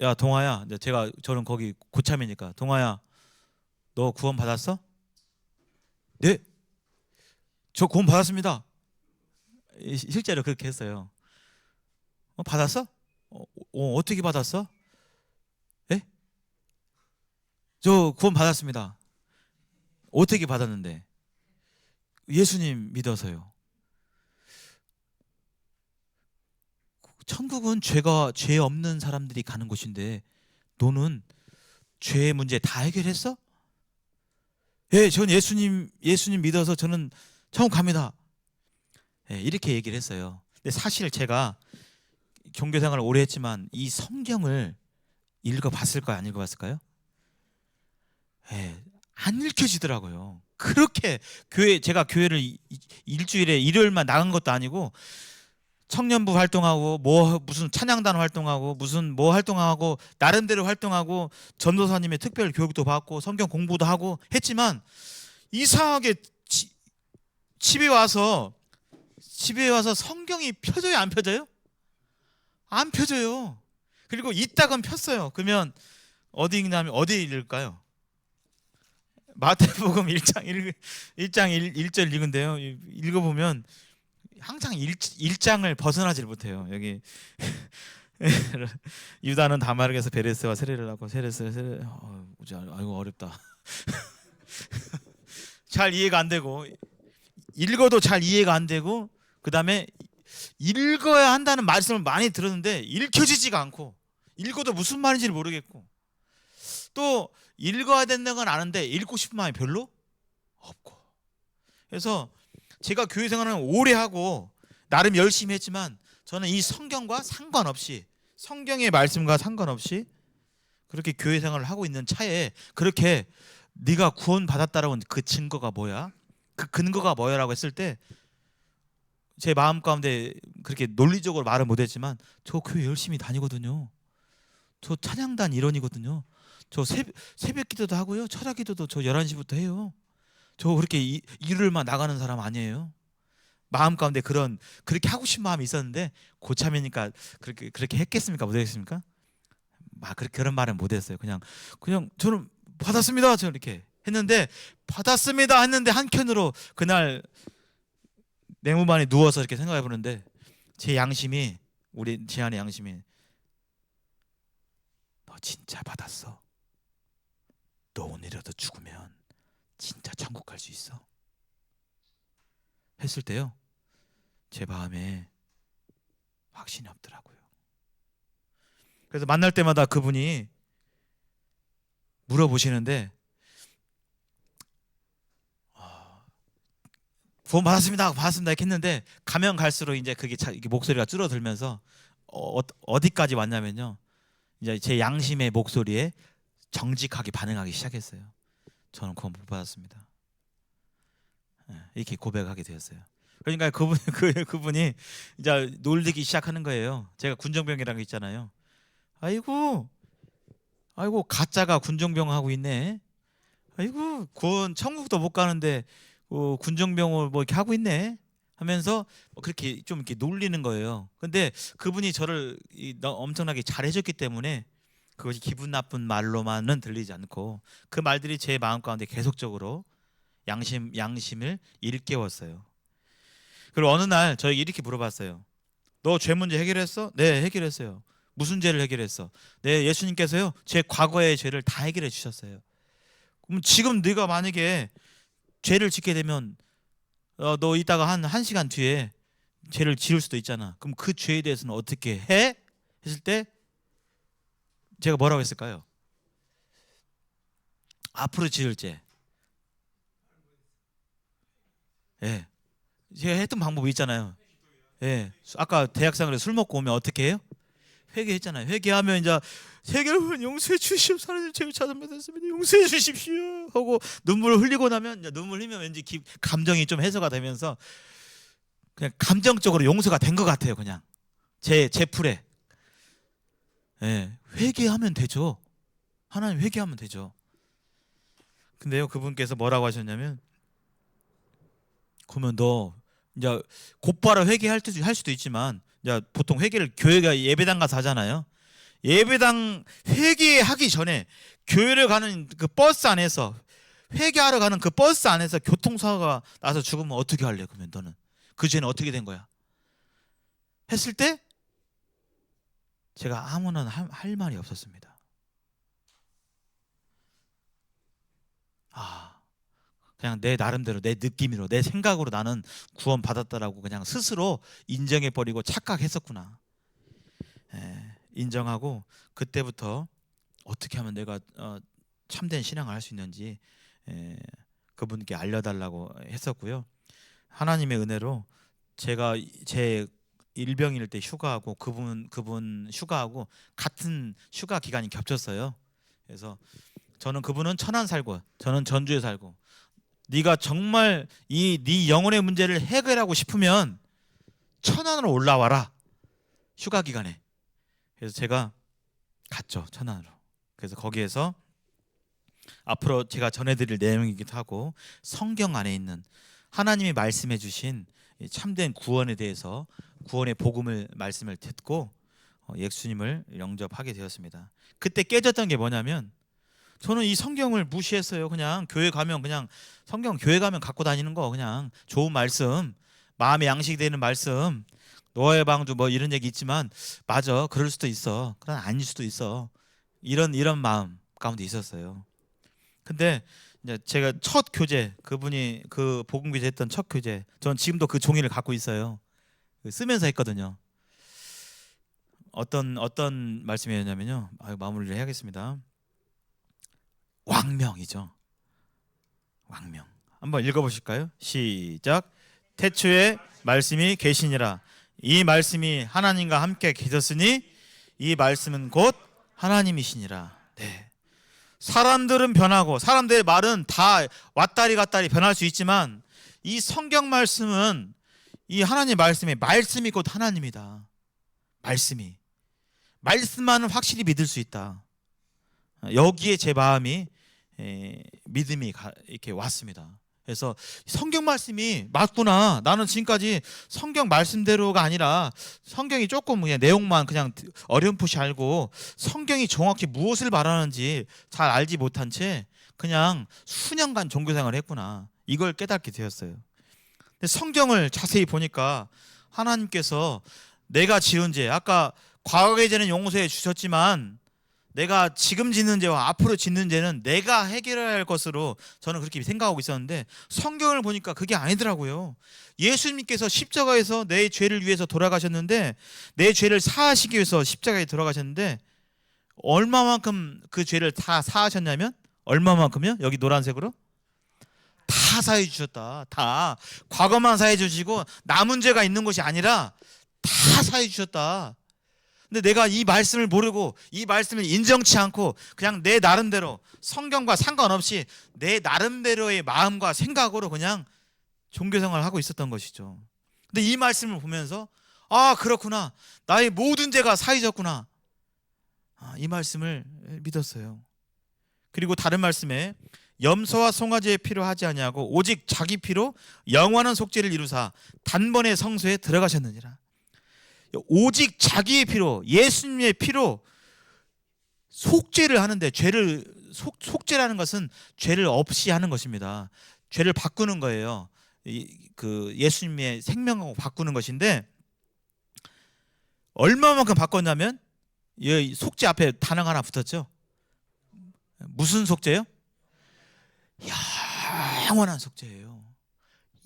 야 동아야, 저는 거기 고참이니까, 동아야 너 구원 받았어? 네, 저 구원 받았습니다. 실제로 그렇게 했어요. 받았어? 어떻게 받았어? 예? 저 구원 받았습니다. 어떻게 받았는데? 예수님 믿어서요. 천국은 죄 없는 사람들이 가는 곳인데 너는 죄의 문제 다 해결했어? 예, 전 예수님 믿어서 저는 천국 갑니다. 예, 이렇게 얘기를 했어요. 근데 사실 제가 종교 생활을 오래 했지만 이 성경을 읽어봤을까요? 안 읽어봤을까요? 예, 안 읽혀지더라고요. 그렇게 제가 교회를 일주일에 일요일만 나간 것도 아니고 청년부 활동하고 무슨 찬양단 활동하고 무슨 활동하고 나름대로 활동하고 전도사님의 특별 교육도 받고 성경 공부도 하고 했지만 이상하게 집에 와서 성경이 펴져요, 안 펴져요? 안 펴져요. 그리고 이따금 폈어요. 그러면 어디 읽냐면 어디 읽을까요? 마태복음 1장 1절 읽은데요. 읽어보면 항상 1장을 벗어나질 못해요. 여기 유다는 다마르에서 베레스와 세례를 하고 아이고 어렵다. 잘 이해가 안 되고 읽어도 잘 이해가 안 되고, 그 다음에 읽어야 한다는 말씀을 많이 들었는데 읽혀지지가 않고, 읽어도 무슨 말인지를 모르겠고, 또 읽어야 된다는 건 아는데 읽고 싶은 마음이 별로 없고. 그래서 제가 교회 생활은 오래 하고 나름 열심히 했지만 저는 이 성경과 상관없이, 성경의 말씀과 상관없이 그렇게 교회 생활을 하고 있는 차에 그렇게 네가 구원 받았다라고 그 증거가 뭐야? 그 근거가 뭐야라고 했을 때 제 마음 가운데 그렇게 논리적으로 말은 못했지만 저 교회 열심히 다니거든요. 저 찬양단 일원이거든요. 저 새벽 기도도 하고요. 철학 기도도 저 11시부터 해요. 저 그렇게 일요일만 나가는 사람 아니에요. 마음 가운데 그렇게 하고 싶은 마음이 있었는데 고참이니까 그렇게 했겠습니까? 못했습니까? 그런 말은 못했어요. 그냥 저는 받았습니다. 저 이렇게 했는데, 받았습니다 했는데 한켠으로 그날 냉무반에 누워서 이렇게 생각해 보는데 제 양심이, 우리 지한의 양심이, 너 진짜 받았어? 너 오늘이라도 죽으면 진짜 천국 갈 수 있어? 했을 때요, 제 마음에 확신이 없더라고요. 그래서 만날 때마다 그분이 물어보시는데 구원 받았습니다 이렇게 했는데, 가면 갈수록 이제 이게 목소리가 줄어들면서 어디까지 왔냐면요, 이제 제 양심의 목소리에 정직하게 반응하기 시작했어요. 저는 구원 못 받았습니다. 이렇게 고백하게 되었어요. 그러니까 그분이 이제 놀리기 시작하는 거예요. 제가 군정병이라는 게 있잖아요. 아이고 가짜가 군정병 하고 있네. 아이고 구원 천국도 못 가는데 군정병을 뭐 이렇게 하고 있네 하면서 그렇게 좀 이렇게 놀리는 거예요. 근데 그분이 저를 엄청나게 잘해줬기 때문에 그것이 기분 나쁜 말로만은 들리지 않고 그 말들이 제 마음 가운데 계속적으로 양심을 일깨웠어요. 그리고 어느 날 저에게 이렇게 물어봤어요. 너 죄 문제 해결했어? 네, 해결했어요. 무슨 죄를 해결했어? 네, 예수님께서요 제 과거의 죄를 다 해결해 주셨어요. 그럼 지금 네가 만약에 죄를 짓게 되면 너 이따가 한 시간 뒤에 죄를 지을 수도 있잖아. 그럼 그 죄에 대해서는 어떻게 해? 했을 때 제가 뭐라고 했을까요? 앞으로 지을 죄. 예. 제가 했던 방법이 있잖아요. 예. 아까 대학생활에 술 먹고 오면 어떻게 해요? 회개했잖아요. 회개하면 이제 세계를 용서해 주시옵소서, 하나님 죄를 찾아냈습니다, 용서해 주십시오 하고 눈물을 흘리고 나면, 이제 눈물 흘리면 왠지 감정이 좀 해소가 되면서 그냥 감정적으로 용서가 된 것 같아요. 그냥 제 풀에. 예, 회개하면 되죠. 하나님 회개하면 되죠. 근데요, 그분께서 뭐라고 하셨냐면, 그러면 너 이제 곧바로 회개할 수도 있지만, 이제 보통 회개를 교회가 예배당 가서 하잖아요. 예배당 회개하기 전에 교회를 가는 그 버스 안에서, 회개하러 가는 그 버스 안에서 교통사고가 나서 죽으면 어떻게 할래? 그러면 너는 그 죄는 어떻게 된 거야? 했을 때 제가 아무나 할 말이 없었습니다. 그냥 내 나름대로, 내 느낌으로, 내 생각으로 나는 구원 받았다라고 그냥 스스로 인정해버리고 착각했었구나. 인정하고 그때부터 어떻게 하면 내가 참된 신앙을 할 수 있는지 그분께 알려달라고 했었고요. 하나님의 은혜로 제가 제 일병일 때 휴가하고 그분 휴가하고 같은 휴가 기간이 겹쳤어요. 그래서 저는, 그분은 천안 살고 저는 전주에 살고, 네가 정말 네 영혼의 문제를 해결하고 싶으면 천안으로 올라와라, 휴가 기간에. 그래서 제가 갔죠, 천안으로. 그래서 거기에서 앞으로 제가 전해드릴 내용이기도 하고, 성경 안에 있는 하나님이 말씀해 주신 참된 구원에 대해서, 구원의 복음을 말씀을 듣고 예수님을 영접하게 되었습니다. 그때 깨졌던 게 뭐냐면, 저는 이 성경을 무시했어요. 그냥 교회 가면, 그냥 성경 교회 가면 갖고 다니는 거, 그냥 좋은 말씀, 마음의 양식이 되는 말씀, 노아의 방주 뭐 이런 얘기 있지만, 맞아, 그럴 수도 있어, 그러나 아닐 수도 있어, 이런 마음 가운데 있었어요. 근데 이제 제가 첫 교재, 그분이 그 복음 교재 했던 첫 교재, 전 지금도 그 종이를 갖고 있어요. 쓰면서 했거든요. 어떤 말씀이었냐면요, 마무리를 해야겠습니다. 왕명이죠. 왕명. 한번 읽어보실까요? 시작. 태초에 말씀이 계시니라. 이 말씀이 하나님과 함께 계셨으니 이 말씀은 곧 하나님이시니라. 네. 사람들은 변하고, 사람들의 말은 다 왔다리 갔다리 변할 수 있지만, 이 성경 말씀은, 이 하나님 말씀이 곧 하나님이다. 말씀만은 확실히 믿을 수 있다. 여기에 제 마음이 믿음이 이렇게 왔습니다. 그래서 성경 말씀이 맞구나. 나는 지금까지 성경 말씀대로가 아니라 성경이 조금 그냥 내용만 그냥 어렴풋이 알고, 성경이 정확히 무엇을 말하는지 잘 알지 못한 채 그냥 수년간 종교생활을 했구나. 이걸 깨닫게 되었어요. 근데 성경을 자세히 보니까 하나님께서 내가 지은 죄, 아까 과거의 죄는 용서해 주셨지만, 내가 지금 짓는 죄와 앞으로 짓는 죄는 내가 해결해야 할 것으로 저는 그렇게 생각하고 있었는데, 성경을 보니까 그게 아니더라고요. 예수님께서 십자가에서 내 죄를 위해서 돌아가셨는데, 내 죄를 사하시기 위해서 십자가에 돌아가셨는데, 얼마만큼 그 죄를 다 사하셨냐면, 얼마만큼요? 여기 노란색으로 다 사해 주셨다. 다. 과거만 사해 주시고 남은 죄가 있는 것이 아니라 다 사해 주셨다. 근데 내가 이 말씀을 모르고, 이 말씀을 인정치 않고 그냥 내 나름대로, 성경과 상관없이 내 나름대로의 마음과 생각으로 그냥 종교생활을 하고 있었던 것이죠. 근데 이 말씀을 보면서, 그렇구나, 나의 모든 죄가 사해졌구나, 이 말씀을 믿었어요. 그리고 다른 말씀에, 염소와 송아지의 피로 하지 아니하고 오직 자기 피로 영원한 속죄를 이루사 단번에 성소에 들어가셨느니라. 오직 자기의 피로, 예수님의 피로 속죄를 하는데, 속죄라는 것은 죄를 없이 하는 것입니다. 죄를 바꾸는 거예요. 그 예수님의 생명하고 바꾸는 것인데, 얼마만큼 바꿨냐면, 이 속죄 앞에 단어가 하나 붙었죠. 무슨 속죄요? 영원한 속죄예요.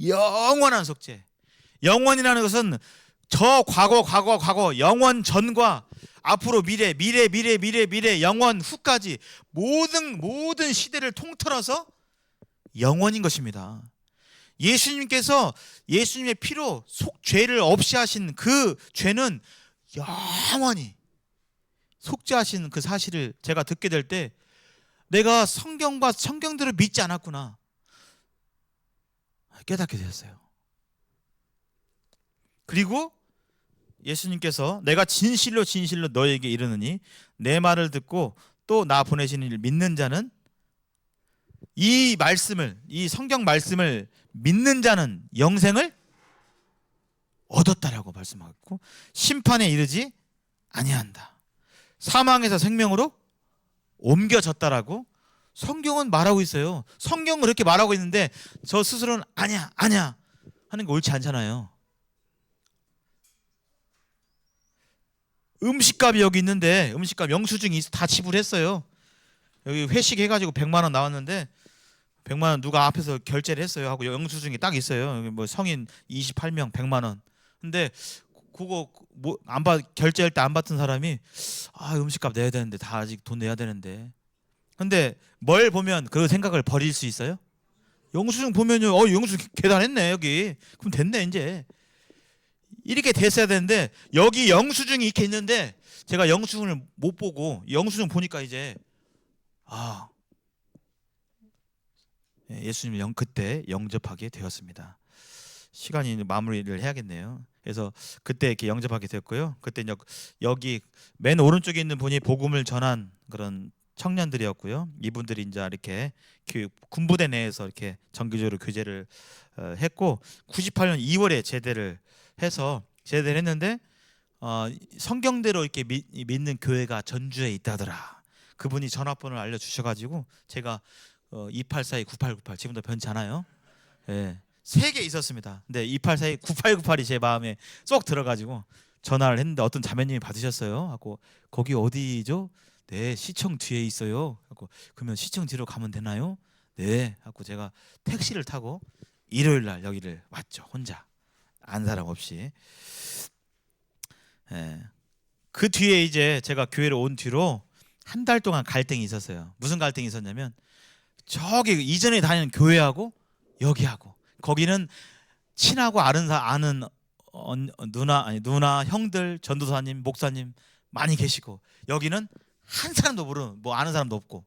영원한 속죄. 영원이라는 것은 저 과거, 영원 전과 앞으로 미래, 영원 후까지 모든 시대를 통틀어서 영원인 것입니다. 예수님께서 예수님의 피로 죄를 없이 하신 그 죄는 영원히 속죄하신 그 사실을 제가 듣게 될 때 내가 성경과 성경들을 믿지 않았구나 깨닫게 되었어요. 그리고 예수님께서 내가 진실로 진실로 너에게 이르느니 내 말을 듣고 또 나 보내신 이를 믿는 자는 이 말씀을, 이 성경 말씀을 믿는 자는 영생을 얻었다라고 말씀하고 심판에 이르지 아니한다. 사망에서 생명으로 옮겨졌다라고 성경은 말하고 있어요. 성경은 그렇게 말하고 있는데 저 스스로는 아니야 하는 게 옳지 않잖아요. 음식값이 여기 있는데 음식값 영수증이 다 지불했어요. 여기 회식해가지고 100만 원 나왔는데 100만 원 누가 앞에서 결제를 했어요 하고 영수증이 딱 있어요. 여기 뭐 성인 28명 100만 원. 근데 그거 뭐 안 받 결제할 때 안 받은 사람이 음식값 내야 되는데 다 아직 돈 내야 되는데. 근데 뭘 보면 그 생각을 버릴 수 있어요? 영수증 보면요. 영수증 계산했네 여기. 그럼 됐네 이제. 이렇게 됐어야 되는데 여기 영수증이 이렇게 있는데 제가 영수증을 못 보고 영수증 보니까 이제 예수님을 그때 영접하게 되었습니다. 시간이 마무리를 해야겠네요. 그래서 그때 이렇게 영접하게 됐고요. 그때 여기 맨 오른쪽에 있는 분이 복음을 전한 그런 청년들이었고요. 이분들이 이제 이렇게 군부대 내에서 이렇게 정기적으로 교제를 했고 98년 2월에 제대를 했는데 성경대로 이렇게 믿는 교회가 전주에 있다더라. 그분이 전화번호를 알려주셔가지고 제가 2842 9898 지금도 변치 않아요. 예, 3개 있었습니다. 근데 2842 9898이 제 마음에 쏙 들어가지고 전화를 했는데 어떤 자매님이 받으셨어요. 하고 거기 어디죠? 네, 시청 뒤에 있어요. 하고 그러면 시청 뒤로 가면 되나요? 네. 하고 제가 택시를 타고 일요일 날 여기를 왔죠. 혼자 안 사람 없이. 예. 그 뒤에 이제 제가 교회를 온 뒤로 한 달 동안 갈등이 있었어요. 무슨 갈등이 있었냐면 저기 이전에 다니는 교회하고 여기하고 거기는 친하고 아는 누나 형들 전도사님 목사님 많이 계시고 여기는 한 사람도 모르는 뭐 아는 사람도 없고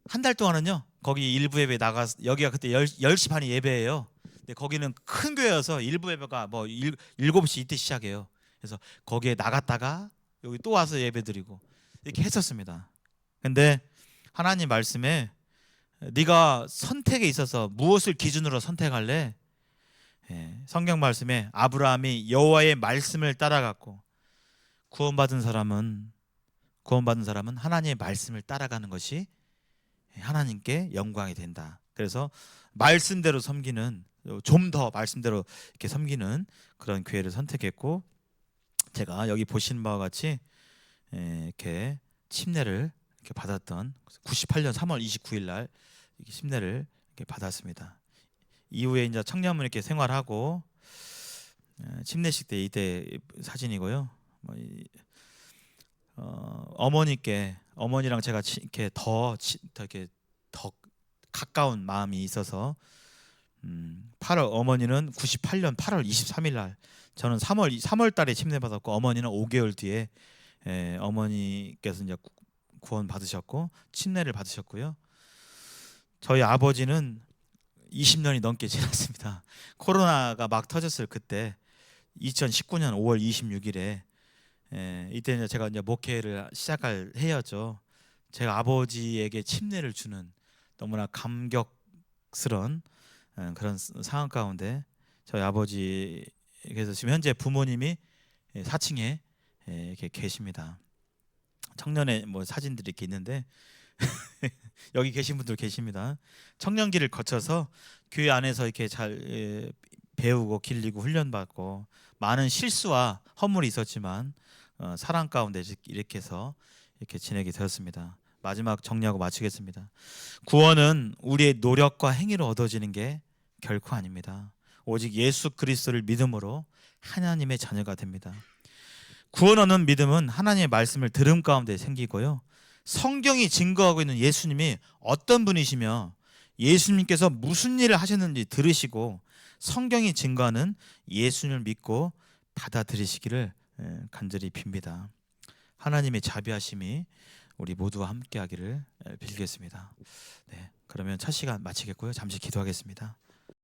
한 달 동안은요 거기 일부 예배 여기가 그때 10시 반에 예배예요. 근데 거기는 큰 교회여서 일부 예배가 뭐 7시 이때 시작해요. 그래서 거기에 나갔다가 여기 또 와서 예배드리고 이렇게 했었습니다. 근데 하나님 말씀에 네가 선택에 있어서 무엇을 기준으로 선택할래? 성경 말씀에 아브라함이 여호와의 말씀을 따라갔고 구원받은 사람은 하나님의 말씀을 따라가는 것이 하나님께 영광이 된다. 그래서 말씀대로 섬기는 좀 더 말씀대로 이렇게 섬기는 그런 교회를 선택했고 제가 여기 보시는 바와 같이 이렇게 침례를 이렇게 받았던 98년 3월 29일 날 침례를 이렇게 받았습니다. 이후에 이제 청년문 이렇게 생활하고 침례식 때 이때 사진이고요. 어머니랑 제가 이렇게 더 가까운 마음이 있어서 8월 어머니는 98년 8월 23일 날 저는 3월 달에 침례 받았고 어머니는 5개월 뒤에 어머니께서 이제 구원 받으셨고 침례를 받으셨고요. 저희 아버지는 20년이 넘게 지났습니다. 코로나가 막 터졌을 그때 2019년 5월 26일에 이때 제가 이제 목회를 시작할 해였죠. 제가 아버지에게 침례를 주는 너무나 감격스러운 그런 상황 가운데 저희 아버지께서 지금 현재 부모님이 4층에 이렇게 계십니다. 청년의 뭐 사진들이 이렇게 있는데 여기 계신 분들 계십니다. 청년기를 거쳐서 교회 안에서 이렇게 잘 배우고 길리고 훈련받고 많은 실수와 허물이 있었지만 사랑 가운데 이렇게 해서 이렇게 지내게 되었습니다. 마지막 정리하고 마치겠습니다. 구원은 우리의 노력과 행위로 얻어지는 게 결코 아닙니다. 오직 예수 그리스도를 믿음으로 하나님의 자녀가 됩니다. 구원 얻는 믿음은 하나님의 말씀을 들음 가운데 생기고요. 성경이 증거하고 있는 예수님이 어떤 분이시며 예수님께서 무슨 일을 하셨는지 들으시고 성경이 증거하는 예수님을 믿고 받아들이시기를 간절히 빕니다. 하나님의 자비하심이 우리 모두와 함께하기를 빌겠습니다. 네, 그러면 첫 시간 마치겠고요. 잠시 기도하겠습니다.